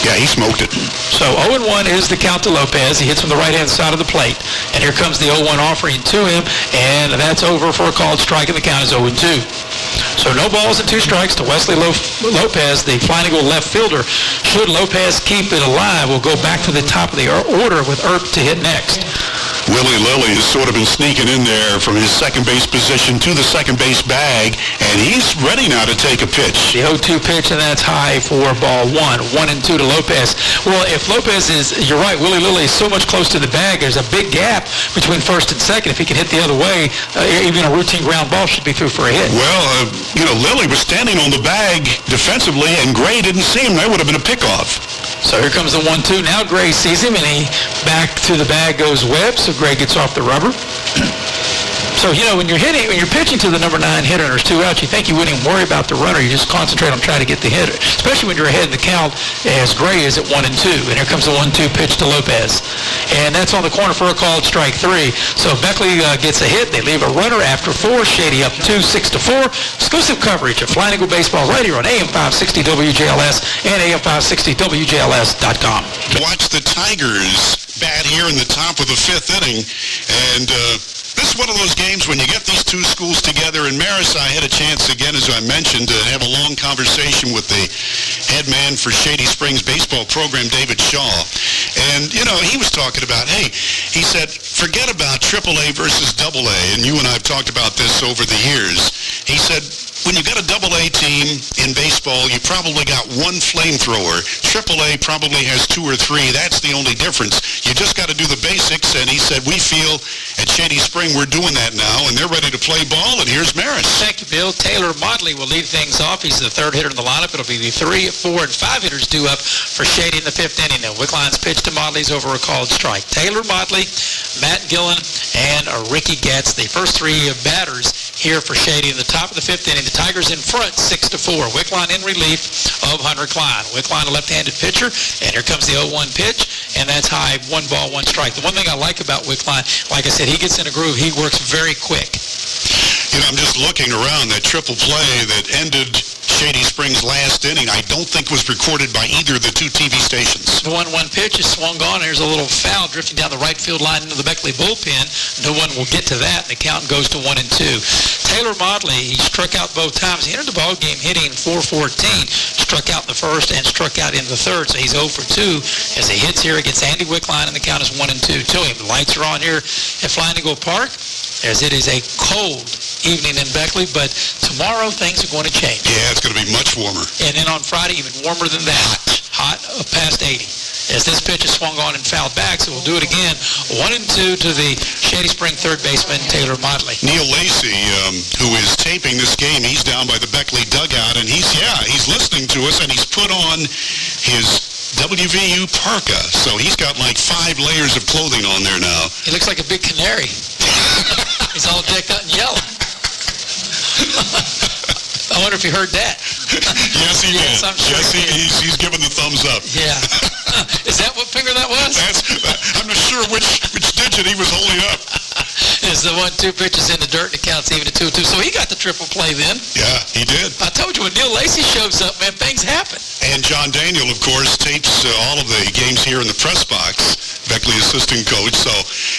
Yeah, he smoked it. So 0-1 is the count to Lopez. He hits from the right-hand side of the plate. And here comes the 0-1 offering to him. And that's over for a called strike, and the count is 0-2. So no balls and 2 strikes to Wesley Lopez, the Flying Eagle left fielder. Should Lopez keep it alive, we'll go back to the top of the order with Earp to hit next. Willy Lilly has sort of been sneaking in there from his second base position to the second base bag, and he's ready now to take a pitch. The 0-2 pitch, and that's high for ball one. 1-2 to Lopez. Well, if Lopez is, you're right, Willy Lilly is so much close to the bag, there's a big gap between first and second. If he can hit the other way, even a routine ground ball should be through for a hit. Well, Lilly was standing on the bag defensively, and Gray didn't see him. That would have been a pickoff. So here comes the 1-2. Now Gray sees him, and he back to the bag goes Webb, so Gray gets off the rubber. So, when you're pitching to the number 9 hitter and there's 2 outs, you think you wouldn't even worry about the runner. You just concentrate on trying to get the hitter, especially when you're ahead in the count as Gray is at 1-2. And here comes the 1-2 pitch to Lopez. And that's on the corner for a called strike 3. So Beckley gets a hit. They leave a runner after 4. Shady up 2, 6-4. Exclusive coverage of Flying Eagle Baseball right here on AM 560 WJLS and AM 560 WJLS.com. Watch the Tigers bat here in the top of the 5th inning. And this is one of those games when you get these two schools together. In Maris, I had a chance, again, as I mentioned, to have a long conversation with the head man for Shady Springs baseball program, David Shaw. And, he was talking about, he said, forget about AAA versus AA. And you and I have talked about this over the years. He said, when you've got a AA team in baseball, you probably got one flamethrower. AAA probably has 2 or 3. That's the only difference. You just got to do the basics. And he said, we feel at Shady Spring we're doing that now, and they're ready to play ball. And here's Maris. Thank you, Bill. Taylor Motley will lead things off. He's the 3rd hitter in the lineup. It'll be the 3, 4, and 5 hitters due up for Shady in the 5th inning. Now, Wickline's pitch to Motley's over a called strike. Taylor Motley, Matt Gillen, and Ricky Getz, the first 3 batters here for Shady in the top of the 5th inning. The Tigers in front, 6-4. Wickline in relief of Hunter Cline. Wickline, a left-handed pitcher, and here comes the 0-1 pitch, and that's high, 1 ball, 1 strike. The one thing I like about Wickline, like I said, he gets in a groove. He works very quick. I'm just looking around. That triple play that ended Shady Springs' last inning, I don't think was recorded by either of the 2 TV stations. The 1-1 pitch is swung on. There's a little foul drifting down the right field line into the Beckley bullpen. No one will get to that, and the count goes to 1-2. Taylor Motley, he struck out both times. He entered the ball game hitting .414, struck out in the 1st and struck out in the 3rd, so he's 0 for 2 as he hits here against Andy Wickline, and the count is 1-2 to him. The lights are on here at Flying Eagle Park, as it is a cold evening in Beckley, but tomorrow things are going to change. Yeah, it's going to be much warmer. And then on Friday, even warmer than that. Hot past 80. As this pitch is swung on and fouled back, so we'll do it again. 1-2 to the Shady Spring 3rd baseman, Taylor Motley. Neil Lacey, who is taping this game, he's down by the Beckley dugout, and he's listening to us, and he's put on his WVU parka. So he's got like 5 layers of clothing on there now. He looks like a big canary. He's all decked out in yellow. I wonder if he heard that. Yes, he did. Yes, he's giving the thumbs up. Yeah. Is that what finger that was? I'm not sure which digit he was holding up. As the 1-2 pitch is in the dirt, and it counts even to 2-2. So he got the triple play then. Yeah, he did. I told you, when Neil Lacey shows up, man, things happen. And John Daniel, of course, tapes all of the games here in the press box, Beckley assistant coach. So,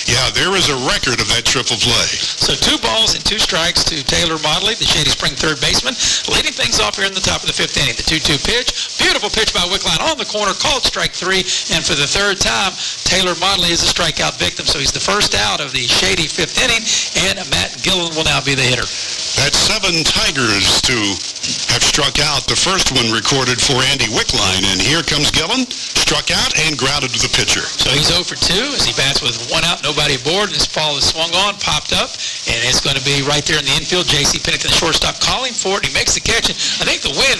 yeah, there is a record of that triple play. So 2 balls and 2 strikes to Taylor Motley, the Shady Spring 3rd baseman, leading things off here in the top of the 5th inning. The 2-2 pitch, beautiful pitch by Wickline on the corner, called strike 3, and for the 3rd time, Taylor Motley is a strikeout victim, so he's the first out of the Shady 5th inning, and Matt Gillen will now be the hitter. That's 7 Tigers to have struck out. The first one recorded for Andy Wickline, and here comes Gillen, struck out and grounded to the pitcher. So he's 0 for 2 as he bats with 1 out, nobody aboard, and this ball is swung on, popped up, and it's going to be right there in the infield. J.C. Pennington, the shortstop, calling for it, and he makes the catch. And I think the wind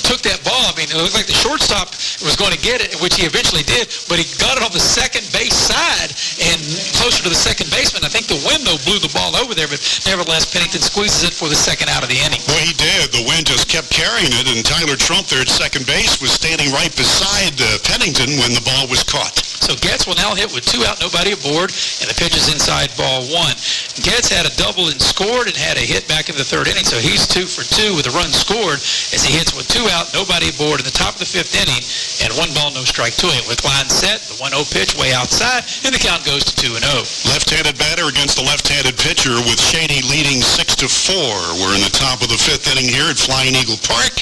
took that ball. I mean, it looked like the shortstop was going to get it, which he eventually did, but he got it on the second base side and closer to the second baseman. I think the wind, though, blew the ball over there, but nevertheless, Pennington squeezes it for the 2nd out of the inning. Well, he did. The wind just kept carrying it, and Tyler Trump there at second base was standing right beside Pennington when the ball was caught. So Getz will now hit with 2 out, nobody aboard, and the pitch is inside ball 1. Getz had a double and scored and had a hit back in the 3rd inning, so he's 2 for 2 with a run scored as he hits with 2 out, nobody aboard in the top of the 5th inning, and 1 ball, no strike to him. Wickline set, the 1-0 pitch way outside, and the count goes to 2-0. Left-handed batter against a left-handed pitcher with Shady leading 6-4. We're in the top of the 5th inning here at Flying Eagle Park.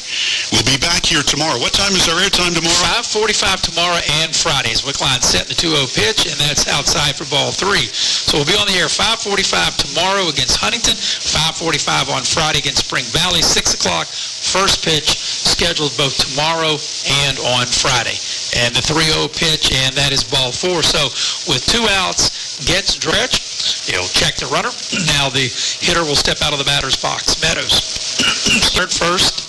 We'll be back here tomorrow. What time is our airtime tomorrow? 5:45 tomorrow and Fridays. Wickline set in the 2-0 pitch, and that's outside for ball 3. So we'll be on the air 5:45 tomorrow against Huntington, 5:45 on Friday against Spring Valley, 6 o'clock, first pitch scheduled both tomorrow and on Friday. And the 3-0 pitch, and that is ball 4. So with 2 outs, gets stretch. He'll check the runner. Now the hitter will step out of the batter's box. Meadows start first.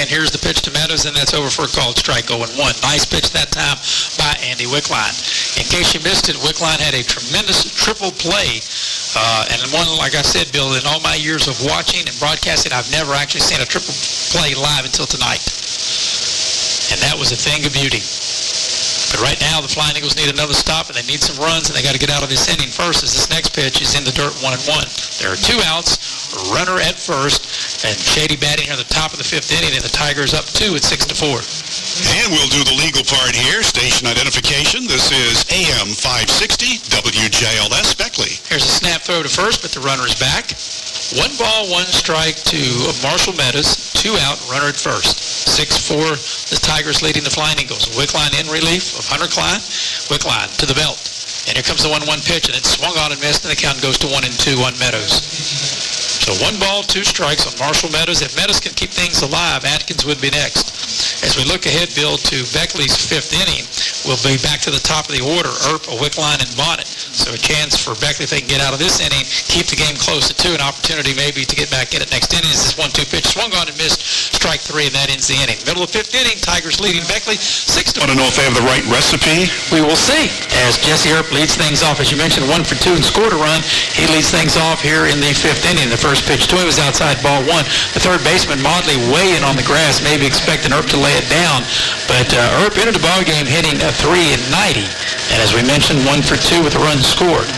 And here's the pitch to Meadows, and that's over for a called strike, 0-1. Nice pitch that time by Andy Wickline. In case you missed it, Wickline had a tremendous triple play. And one, like I said, Bill, in all my years of watching and broadcasting, I've never actually seen a triple play live until tonight. And that was a thing of beauty. But right now, the Flying Eagles need another stop, and they need some runs, and they got to get out of this inning first, as this next pitch is in the dirt, 1-1. There are 2 outs, runner at first, and Shady batting here at the top of the 5th inning, and the Tigers up 2 at 6-4. And we'll do the legal part here. Station identification. This is AM 560 WJLS Beckley. Here's a snap throw to first, but the runner is back. 1 ball, 1 strike to Marshall Meadows. 2 out, runner at first. 6-4, the Tigers leading the Flying Eagles. Wickline in relief of Hunter Cline. Wickline to the belt. And here comes the 1-1 pitch, and it's swung on and missed, and the count goes to 1-2 on Meadows. So 1 ball, 2 strikes on Marshall Meadows. If Meadows can keep things alive, Atkins would be next. As we look ahead, Bill, to Beckley's 5th inning, we'll be back to the top of the order, Earp, Wickline, and Bonnet. So a chance for Beckley, if they can get out of this inning, keep the game close to 2, an opportunity maybe to get back in it next inning. This is 1-2 pitch, swung on and missed, strike 3, and that ends the inning. Middle of 5th inning, Tigers leading Beckley 6-4. Want to know if they have the right recipe? We will see. As Jesse Earp leads things off, as you mentioned, 1 for 2 and scored a run. He leads things off here in the 5th inning. The first pitch to him was outside, ball 1. The third baseman, Maudley, weighing on the grass, maybe expecting Earp to lay it down. But Earp entered the ball game hitting a .390. And as we mentioned, 1 for 2 with a run scored.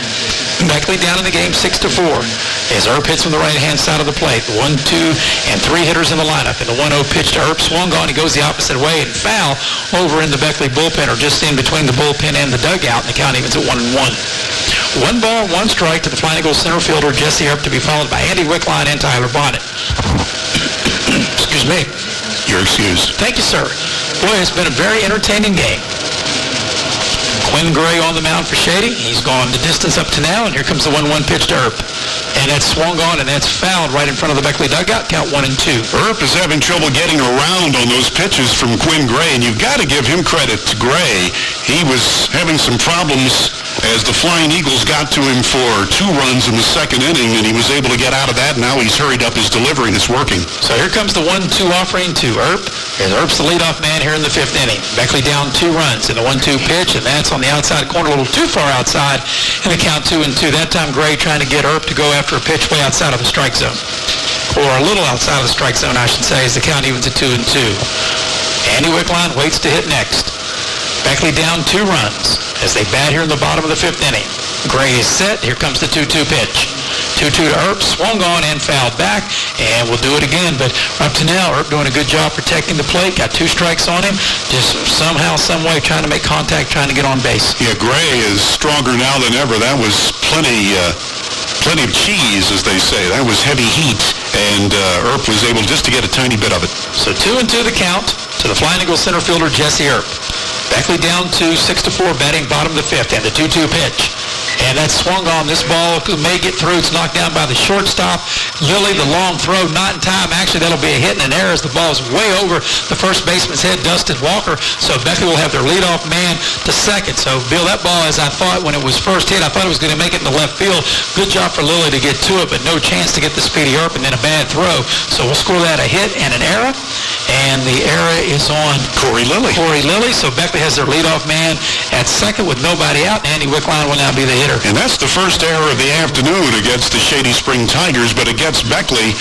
Beckley down in the game 6-4. As Earp hits from the right-hand side of the plate. 1, 2, and 3 hitters in the lineup. And the 1-0 pitch to Earp swung on. He goes the opposite way and foul over in the Beckley bullpen, or just in between the bullpen and the dugout. And the count evens at 1-1. 1 ball, 1 strike to the Flying Eagles center fielder Jesse Earp, to be followed by Andy Wickline and Tyler Bonnet. Excuse me. You're excused. Thank you, sir. Boy, it's been a very entertaining game. Quinn Gray on the mound for Shady. He's gone the distance up to now, and here comes the 1-1 pitch to Earp. And that's swung on, and that's fouled right in front of the Beckley dugout. Count 1-2. Earp is having trouble getting around on those pitches from Quinn Gray, and you've got to give him credit to Gray. He was having some problems as the Flying Eagles got to him for 2 runs in the 2nd inning, and he was able to get out of that. Now he's hurried up his delivery, and it's working. So here comes the 1-2 offering to Earp. As Earp's the leadoff man here in the 5th inning. Beckley down 2 runs in the 1-2 pitch, and that's on the outside corner, a little too far outside, and the count 2-2. That time Gray trying to get Earp to go after a pitch way outside of the strike zone. Or a little outside of the strike zone, I should say, as the count evens at 2-2. Andy Wickline waits to hit next. Beckley down 2 runs as they bat here in the bottom of the 5th inning. Gray is set. Here comes the 2-2 pitch. 2-2 to Earp, swung on and fouled back, and we'll do it again. But up to now, Earp doing a good job protecting the plate. Got 2 strikes on him. Just somehow, some way trying to make contact, trying to get on base. Yeah, Gray is stronger now than ever. That was plenty of cheese, as they say. That was heavy heat, and Earp was able just to get a tiny bit of it. So 2-2 the count to the Flying Eagles center fielder Jesse Earp. Beckley down to 6-4, batting bottom of the 5th, and the 2-2 pitch. And that's swung on. This ball may get through. It's knocked down by the shortstop. Lilly, the long throw, not in time. Actually, that'll be a hit and an error as the ball is way over the first baseman's head, Dustin Walker. So Beckley will have their leadoff man to second. So, Bill, that ball, as I thought when it was first hit, I thought it was going to make it in the left field. Good job for Lilly to get to it, but no chance to get the speedy Earp, and then a bad throw. So we'll score that a hit and an error. And the error is on Corey Lilly. So Beckley has their leadoff man at second with nobody out, and Andy Wickline will now be the hitter. And that's the first error of the afternoon against the Shady Spring Tigers, but against Beckley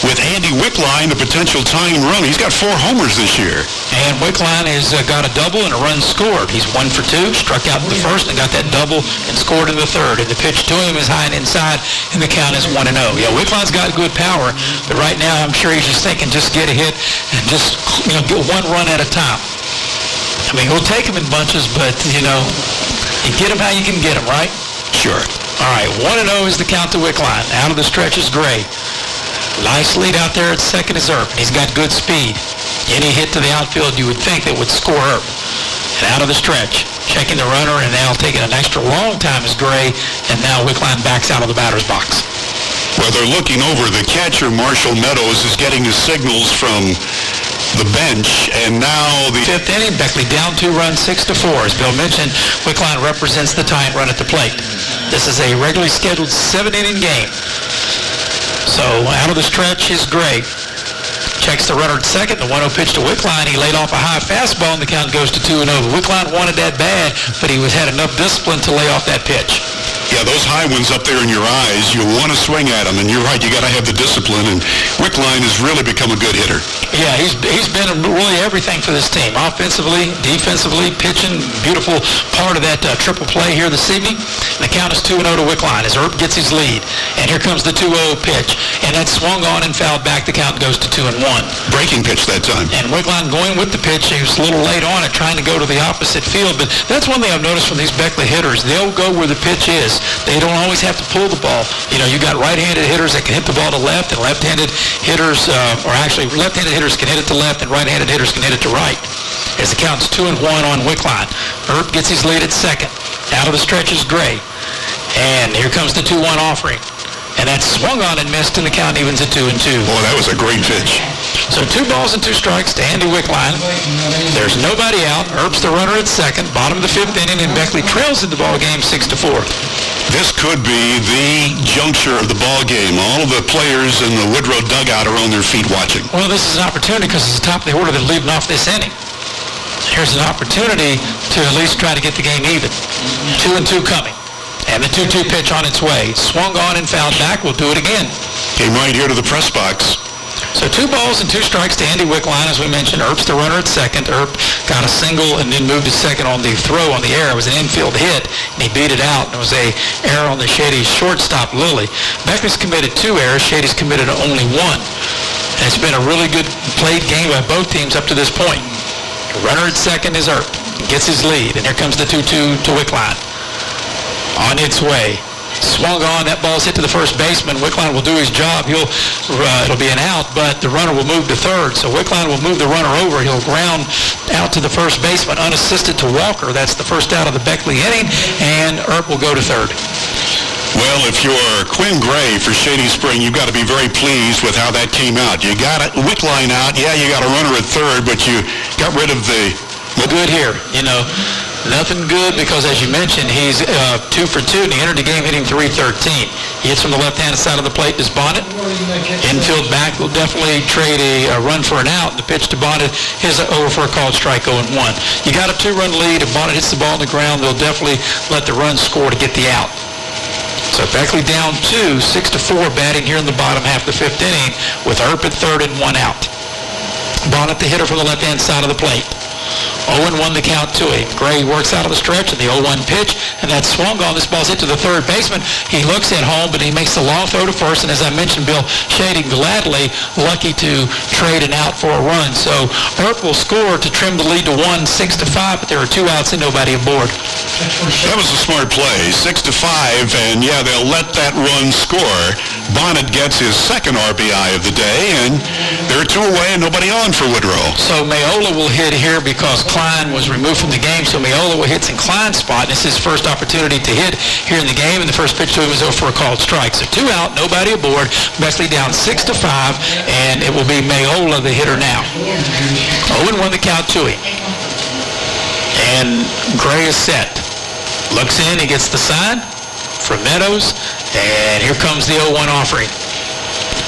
with Andy Wickline, a potential tying run. He's got 4 homers this year. And Wickline has got a double and a run scored. He's 1 for 2, struck out in the first and got that double and scored in the third. And the pitch to him is high and inside, and the count is 1-0. Yeah, Wickline's got good power, but right now I'm sure he's just thinking just get a hit and just get 1 run at a time. I mean, we'll take him in bunches, but, you get him how you can get him, right? Sure. All right, 1-0 is the count to Wickline. Out of the stretch is Gray. Nice lead out there at second is Earp. He's got good speed. Any hit to the outfield you would think that would score Earp. And out of the stretch, checking the runner, and now taking an extra long time is Gray, and now Wickline backs out of the batter's box. Well, they're looking over. The catcher, Marshall Meadows, is getting his signals from the bench, and now the Fifth inning, Beckley down 2 runs, 6-4. As Bill mentioned, Wickline represents the tying run at the plate. This is a regularly scheduled 7-inning game. So out of the stretch is Gray. Checks the runner at second. The 1-0 pitch to Wickline. He laid off a high fastball, and the count goes to 2-0. Wickline wanted that bad, but he had enough discipline to lay off that pitch. Yeah, those high ones up there in your eyes, you want to swing at them, and you're right, you got to have the discipline, and Wickline has really become a good hitter. Yeah, he's been really everything for this team. Offensively, defensively, pitching, beautiful part of that triple play here this evening. And the count is 2-0 to Wickline as Earp gets his lead. And here comes the 2-0 pitch. And that's swung on and fouled back. The count goes to 2-1. Breaking pitch that time. And Wickline going with the pitch. He was a little late on it, trying to go to the opposite field. But that's one thing I've noticed from these Beckley hitters. They'll go where the pitch is. They don't always have to pull the ball. You know, you got right-handed hitters that can hit the ball to left, and left-handed hitters, or actually left-handed hitters can hit it to left, and right-handed hitters can hit it to right. As the count's 2-1 on Wickline. Earp gets his lead at second. Out of the stretch is Gray. And here comes the 2-1 offering. And that's swung on and missed, and the count evens at 2-2. Boy, that was a great pitch. So 2 balls and 2 strikes to Andy Wickline. There's nobody out. Earp's the runner at second. Bottom of the 5th inning, and Beckley trails in the ball game 6-4. This could be the juncture of the ball game. All of the players in the Woodrow dugout are on their feet watching. Well, this is an opportunity because it's the top of the order that's leading off this inning. Here's an opportunity to at least try to get the game even. 2-2 coming. And the 2-2 pitch on its way. Swung on and fouled back. We'll do it again. Came right here to the press box. So 2 balls and 2 strikes to Andy Wickline. As we mentioned, Earp's the runner at second. Earp got a single and then moved to second on the throw on the air. It was an infield hit, and he beat it out. And it was a error on the Shady shortstop, Lilly. Beckley's committed 2 errors. Shady's committed only 1. And it's been a really good played game by both teams up to this point. The runner at second is Earp. Gets his lead. And here comes the 2-2 to Wickline. On its way. Swung on, that ball's hit to the first baseman. Wickline will do his job. It'll be an out, but the runner will move to third. So Wickline will move the runner over. He'll ground out to the first baseman, unassisted to Walker. That's the first out of the Beckley inning, and Earp will go to third. Well, if you're Quinn Gray for Shady Spring, you've got to be very pleased with how that came out. You got Wickline out. Yeah, you got a runner at third, but you got rid of the... Good here, you know. Nothing good because, as you mentioned, he's 2 for 2, and he entered the game hitting .313. He hits from the left-hand side of the plate, is Bonnet. Infield back will definitely trade a run for an out. The pitch to Bonnet is over for a called strike 0-1. You got a 2-run lead. If Bonnet hits the ball on the ground, they'll definitely let the run score to get the out. So Beckley down 2, 6-4, batting here in the bottom half of the 5th inning with Earp at third and 1 out. Bonnet, the hitter from the left-hand side of the plate. 0-1 the count to him. Gray works out of the stretch and the 0-1 pitch, and that's swung on. This ball's hit to the third baseman. He looks at home, but he makes the long throw to first, and as I mentioned, Bill, Shady gladly lucky to trade an out for a run. So Earp will score to trim the lead to 1, 6-5, but there are 2 outs and nobody aboard. That was a smart play, 6-5, and yeah, they'll let that run score. Bonnet gets his second RBI of the day, and there are 2 away and nobody on for Woodrow. So Mayola will hit here because Cline was removed from the game, so Mayola will hit in Cline's spot, and it's his first opportunity to hit here in the game, and the first pitch to him is over for a called strike. So 2 out, nobody aboard. Beckley down 6-5, and it will be Mayola the hitter now. 0-1 the count to him. And Gray is set. Looks in, he gets the sign from Meadows, and here comes the 0-1 offering.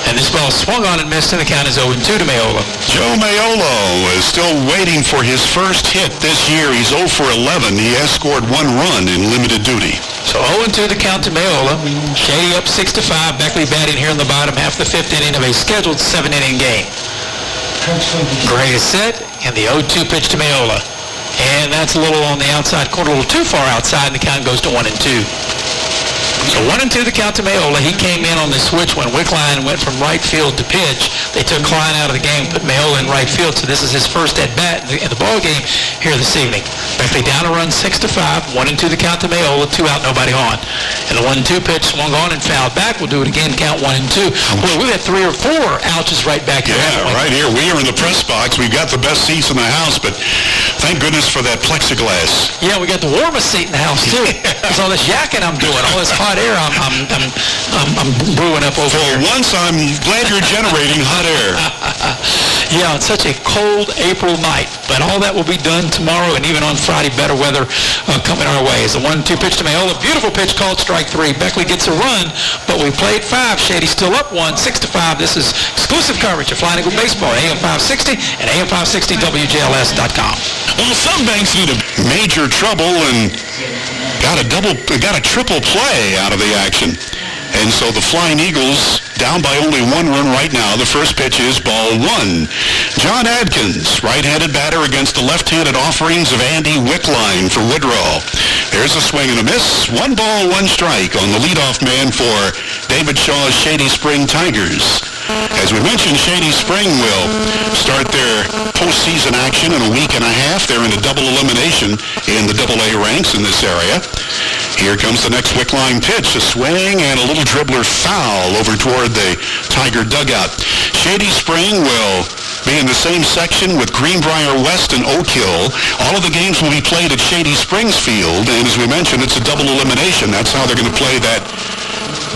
And this ball swung on and missed, and the count is 0-2 to Mayola. Joe Mayola is still waiting for his first hit this year. He's 0 for 11. He has scored 1 run in limited duty. So 0-2 the count to Mayola. Shady up 6-5. Beckley batting here in the bottom half of the 5th inning of a scheduled 7-inning game. Gray is set, and the 0-2 pitch to Mayola. And that's a little on the outside corner, a little too far outside, and the count goes to 1-2. So 1-2 the count to Mayola. He came in on the switch when Wickline went from right field to pitch. They took Cline out of the game, put Mayola in right field, so this is his first at-bat in the ball game here this evening. Beckley down a run 6-5, 1-2 the count to Mayola, 2 out, nobody on. And the 1-2 pitch swung on and fouled back. We'll do it again, count 1-2. Boy, we've had 3 or 4 ouches right back here. Yeah, right here. We are in the press box. We've got the best seats in the house, but thank goodness for that plexiglass. Yeah, we got the warmest seat in the house too. There's all this yakking I'm doing, all this hot air I'm brewing up over here. For once, I'm glad you're generating hot air. Yeah, it's such a cold April night, but all that will be done tomorrow and even on Friday. Better weather coming our way. As the 1-2 pitch to Mayola, beautiful pitch called strike 3. Beckley gets a run, but we played 5. Shady still up 1, 6-5. This is exclusive coverage of Flying Eagle Baseball, AM 560 and AM 560 WJLS.com. Well, some banks need a major trouble and got a triple play out of the action. And so the Flying Eagles down by only 1 run right now. The first pitch is ball 1. John Adkins, right-handed batter against the left-handed offerings of Andy Wickline for Woodrow. There's a swing and a miss. 1 ball, 1 strike on the leadoff man for David Shaw's Shady Spring Tigers. As we mentioned, Shady Spring will start their postseason action in a week and a half. They're in a double elimination in the AA ranks in this area. Here comes the next Wickline pitch, a swing and a little dribbler foul over toward the Tiger dugout. Shady Spring will be in the same section with Greenbrier West and Oak Hill. All of the games will be played at Shady Springs Field, and as we mentioned, it's a double elimination. That's how they're going to play that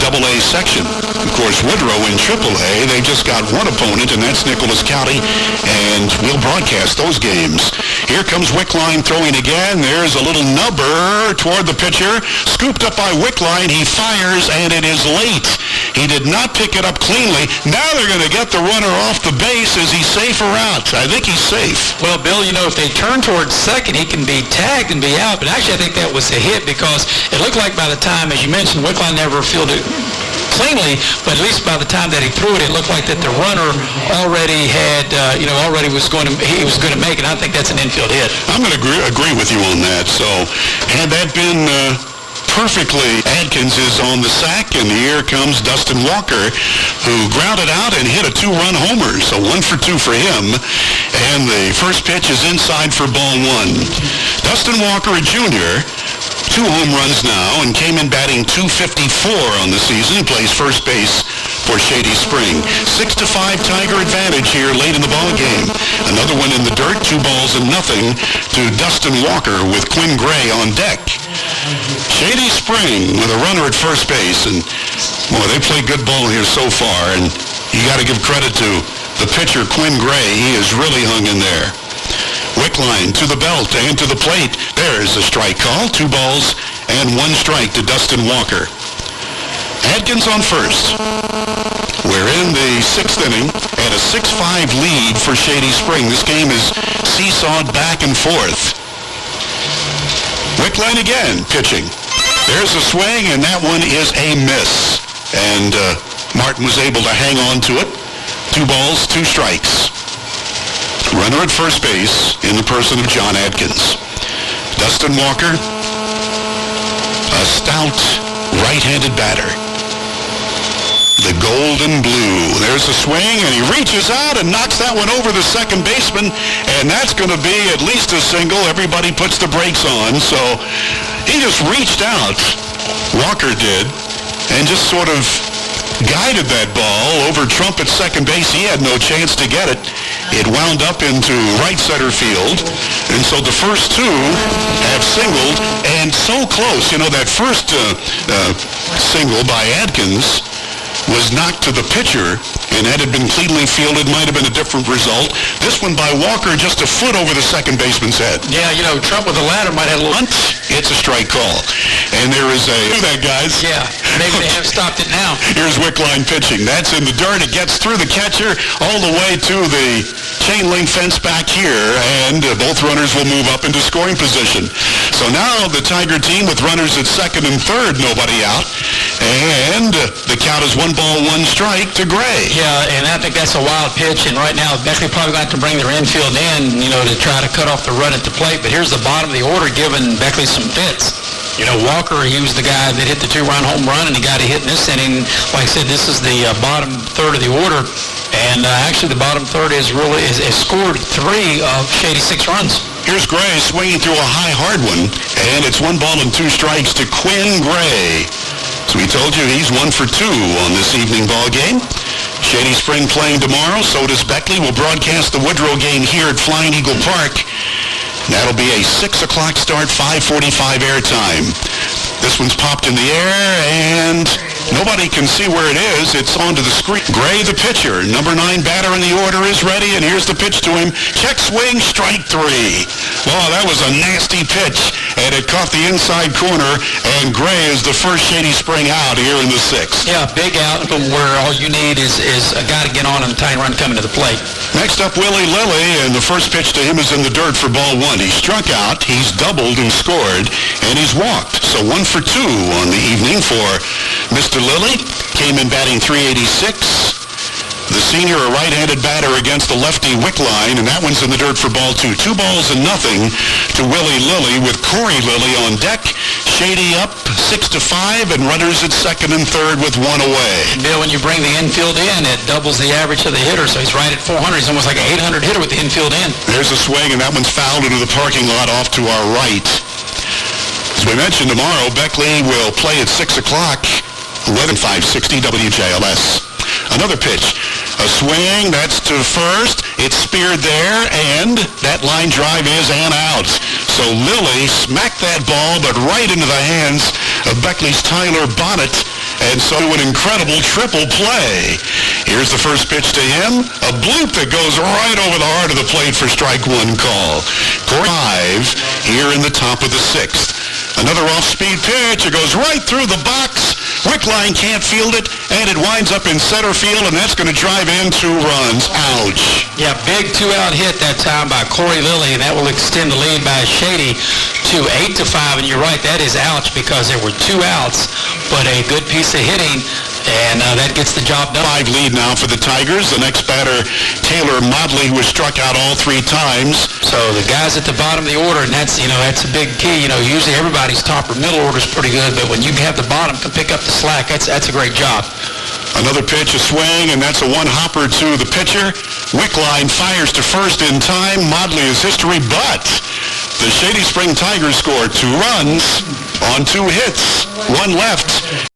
AA section. Of course, Woodrow in AAA, they just got one opponent, and that's Nicholas County, and we'll broadcast those games. Here comes Wickline throwing again. There's a little nubber toward the pitcher. Scooped up by Wickline. He fires, and it is late. He did not pick it up cleanly. Now they're going to get the runner off the base. Is he safe or out? I think he's safe. Well, Bill, you know, if they turn towards second, he can be tagged and be out. But actually, I think that was a hit because it looked like by the time, as you mentioned, Wickline never fielded cleanly, but at least by the time that he threw it, it looked like that the runner already had, already was going to make it. I think that's an infield hit. I'm going to agree with you on that. So, had that been perfectly, Adkins is on the sack, and here comes Dustin Walker, who grounded out and hit a 2-run homer. So 1 for 2 for him, and the first pitch is inside for ball 1. Dustin Walker, a junior, 2 home runs now, and came in batting .254 on the season. He plays first base for Shady Spring. 6-5 Tiger advantage here late in the ball game. Another one in the dirt, 2 balls and nothing to Dustin Walker with Quinn Gray on deck. Shady Spring with a runner at first base, and boy, they play good ball here so far, and you got to give credit to the pitcher, Quinn Gray. He has really hung in there. Wickline to the belt and to the plate. There's a strike call. 2 balls and 1 strike to Dustin Walker. Adkins on first. We're in the 6th inning and a 6-5 lead for Shady Spring. This game is seesawed back and forth. Wickline again pitching. There's a swing, and that one is a miss. And Martin was able to hang on to it. 2 balls, 2 strikes. Runner at first base in the person of John Adkins. Dustin Walker, a stout right-handed batter. The golden blue. There's a swing, and he reaches out and knocks that one over the second baseman, and that's going to be at least a single. Everybody puts the brakes on, so he just reached out, Walker did, and just sort of guided that ball over Trump at second base. He had no chance to get it. It wound up into right center field, and so the first 2 have singled, and so close. You know, that first single by Adkins was knocked to the pitcher, and had it been cleanly fielded, might have been a different result. This one by Walker just a foot over the second baseman's head. Yeah, you know, Trump with the ladder might have a little... It's a strike call. And there is a... Do that, guys. Yeah, maybe they have stopped it now. Here's Wickline pitching. That's in the dirt. It gets through the catcher all the way to the chain link fence back here, and both runners will move up into scoring position. So now the Tiger team with runners at second and third, nobody out, and the count is 1 ball, 1 strike to Gray. Yeah, and I think that's a wild pitch, and right now Beckley probably going to have to bring their infield in, to try to cut off the run at the plate, but here's the bottom of the order giving Beckley some fits. Walker, he was the guy that hit the 2-run home run, and he got a hit in this inning. Like I said, this is the bottom third of the order, And actually, the bottom third has scored 3 of Shady's 6 runs. Here's Gray swinging through a high, hard one, and it's 1 ball and 2 strikes to Quinn Gray. So we told you he's 1 for 2 on this evening ball game. Shady Spring playing tomorrow, so does Beckley. We'll broadcast the Woodrow game here at Flying Eagle Park. That'll be a 6 o'clock start, 5:45 airtime. This one's popped in the air, and nobody can see where it is. It's onto the screen. Gray, the pitcher, number 9 batter in the order, is ready, and here's the pitch to him. Check swing, strike 3. Oh, that was a nasty pitch, and it caught the inside corner, and Gray is the first Shady Spring out here in the 6th. Yeah, big out where all you need is a guy to get on and a tying run coming to the plate. Next up, Willy Lilly, and the first pitch to him is in the dirt for ball 1. He struck out, he's doubled and scored, and he's walked. So 1 for 2 on the evening for Mr. Lilly. Came in batting .386. The senior, a right-handed batter against the lefty Wickline, and that one's in the dirt for ball 2. 2 balls and nothing to Willy Lilly with Corey Lilly on deck. Shady up 6-5, and runners at second and third with 1 away. Bill, when you bring the infield in, it doubles the average of the hitter, so he's right at 400. He's almost like an 800 hitter with the infield in. There's a swing, and that one's fouled into the parking lot off to our right. As we mentioned, tomorrow, Beckley will play at 6 o'clock, 11/560 WJLS. Another pitch. A swing, that's to first. It's speared there, and that line drive is and out. So Lilly smacked that ball, but right into the hands of Beckley's Tyler Bonnet, and so an incredible triple play. Here's the first pitch to him. A bloop that goes right over the heart of the plate for strike 1 call. Corey 5 here in the top of the 6th. Another off-speed pitch. It goes right through the box. Wickline can't field it, and it winds up in center field, and that's going to drive in 2 runs. Ouch. Yeah, big 2-out hit that time by Corey Lilly, and that will extend the lead by Shady to 8-5. And you're right, that is ouch because there were 2 outs, but a good piece of hitting, and that gets the job done. 5 lead now for the Tigers. The next batter, Taylor Modley, was struck out all 3 times. So the guys at the bottom of the order, and that's a big key. Usually everybody's top or middle order is pretty good, but when you have the bottom can pick up the slack, that's a great job. Another pitch, a swing, and that's a 1-hopper to the pitcher. Wickline fires to first in time. Modley is history, but the Shady Spring Tigers score 2 runs on 2 hits, 1 left.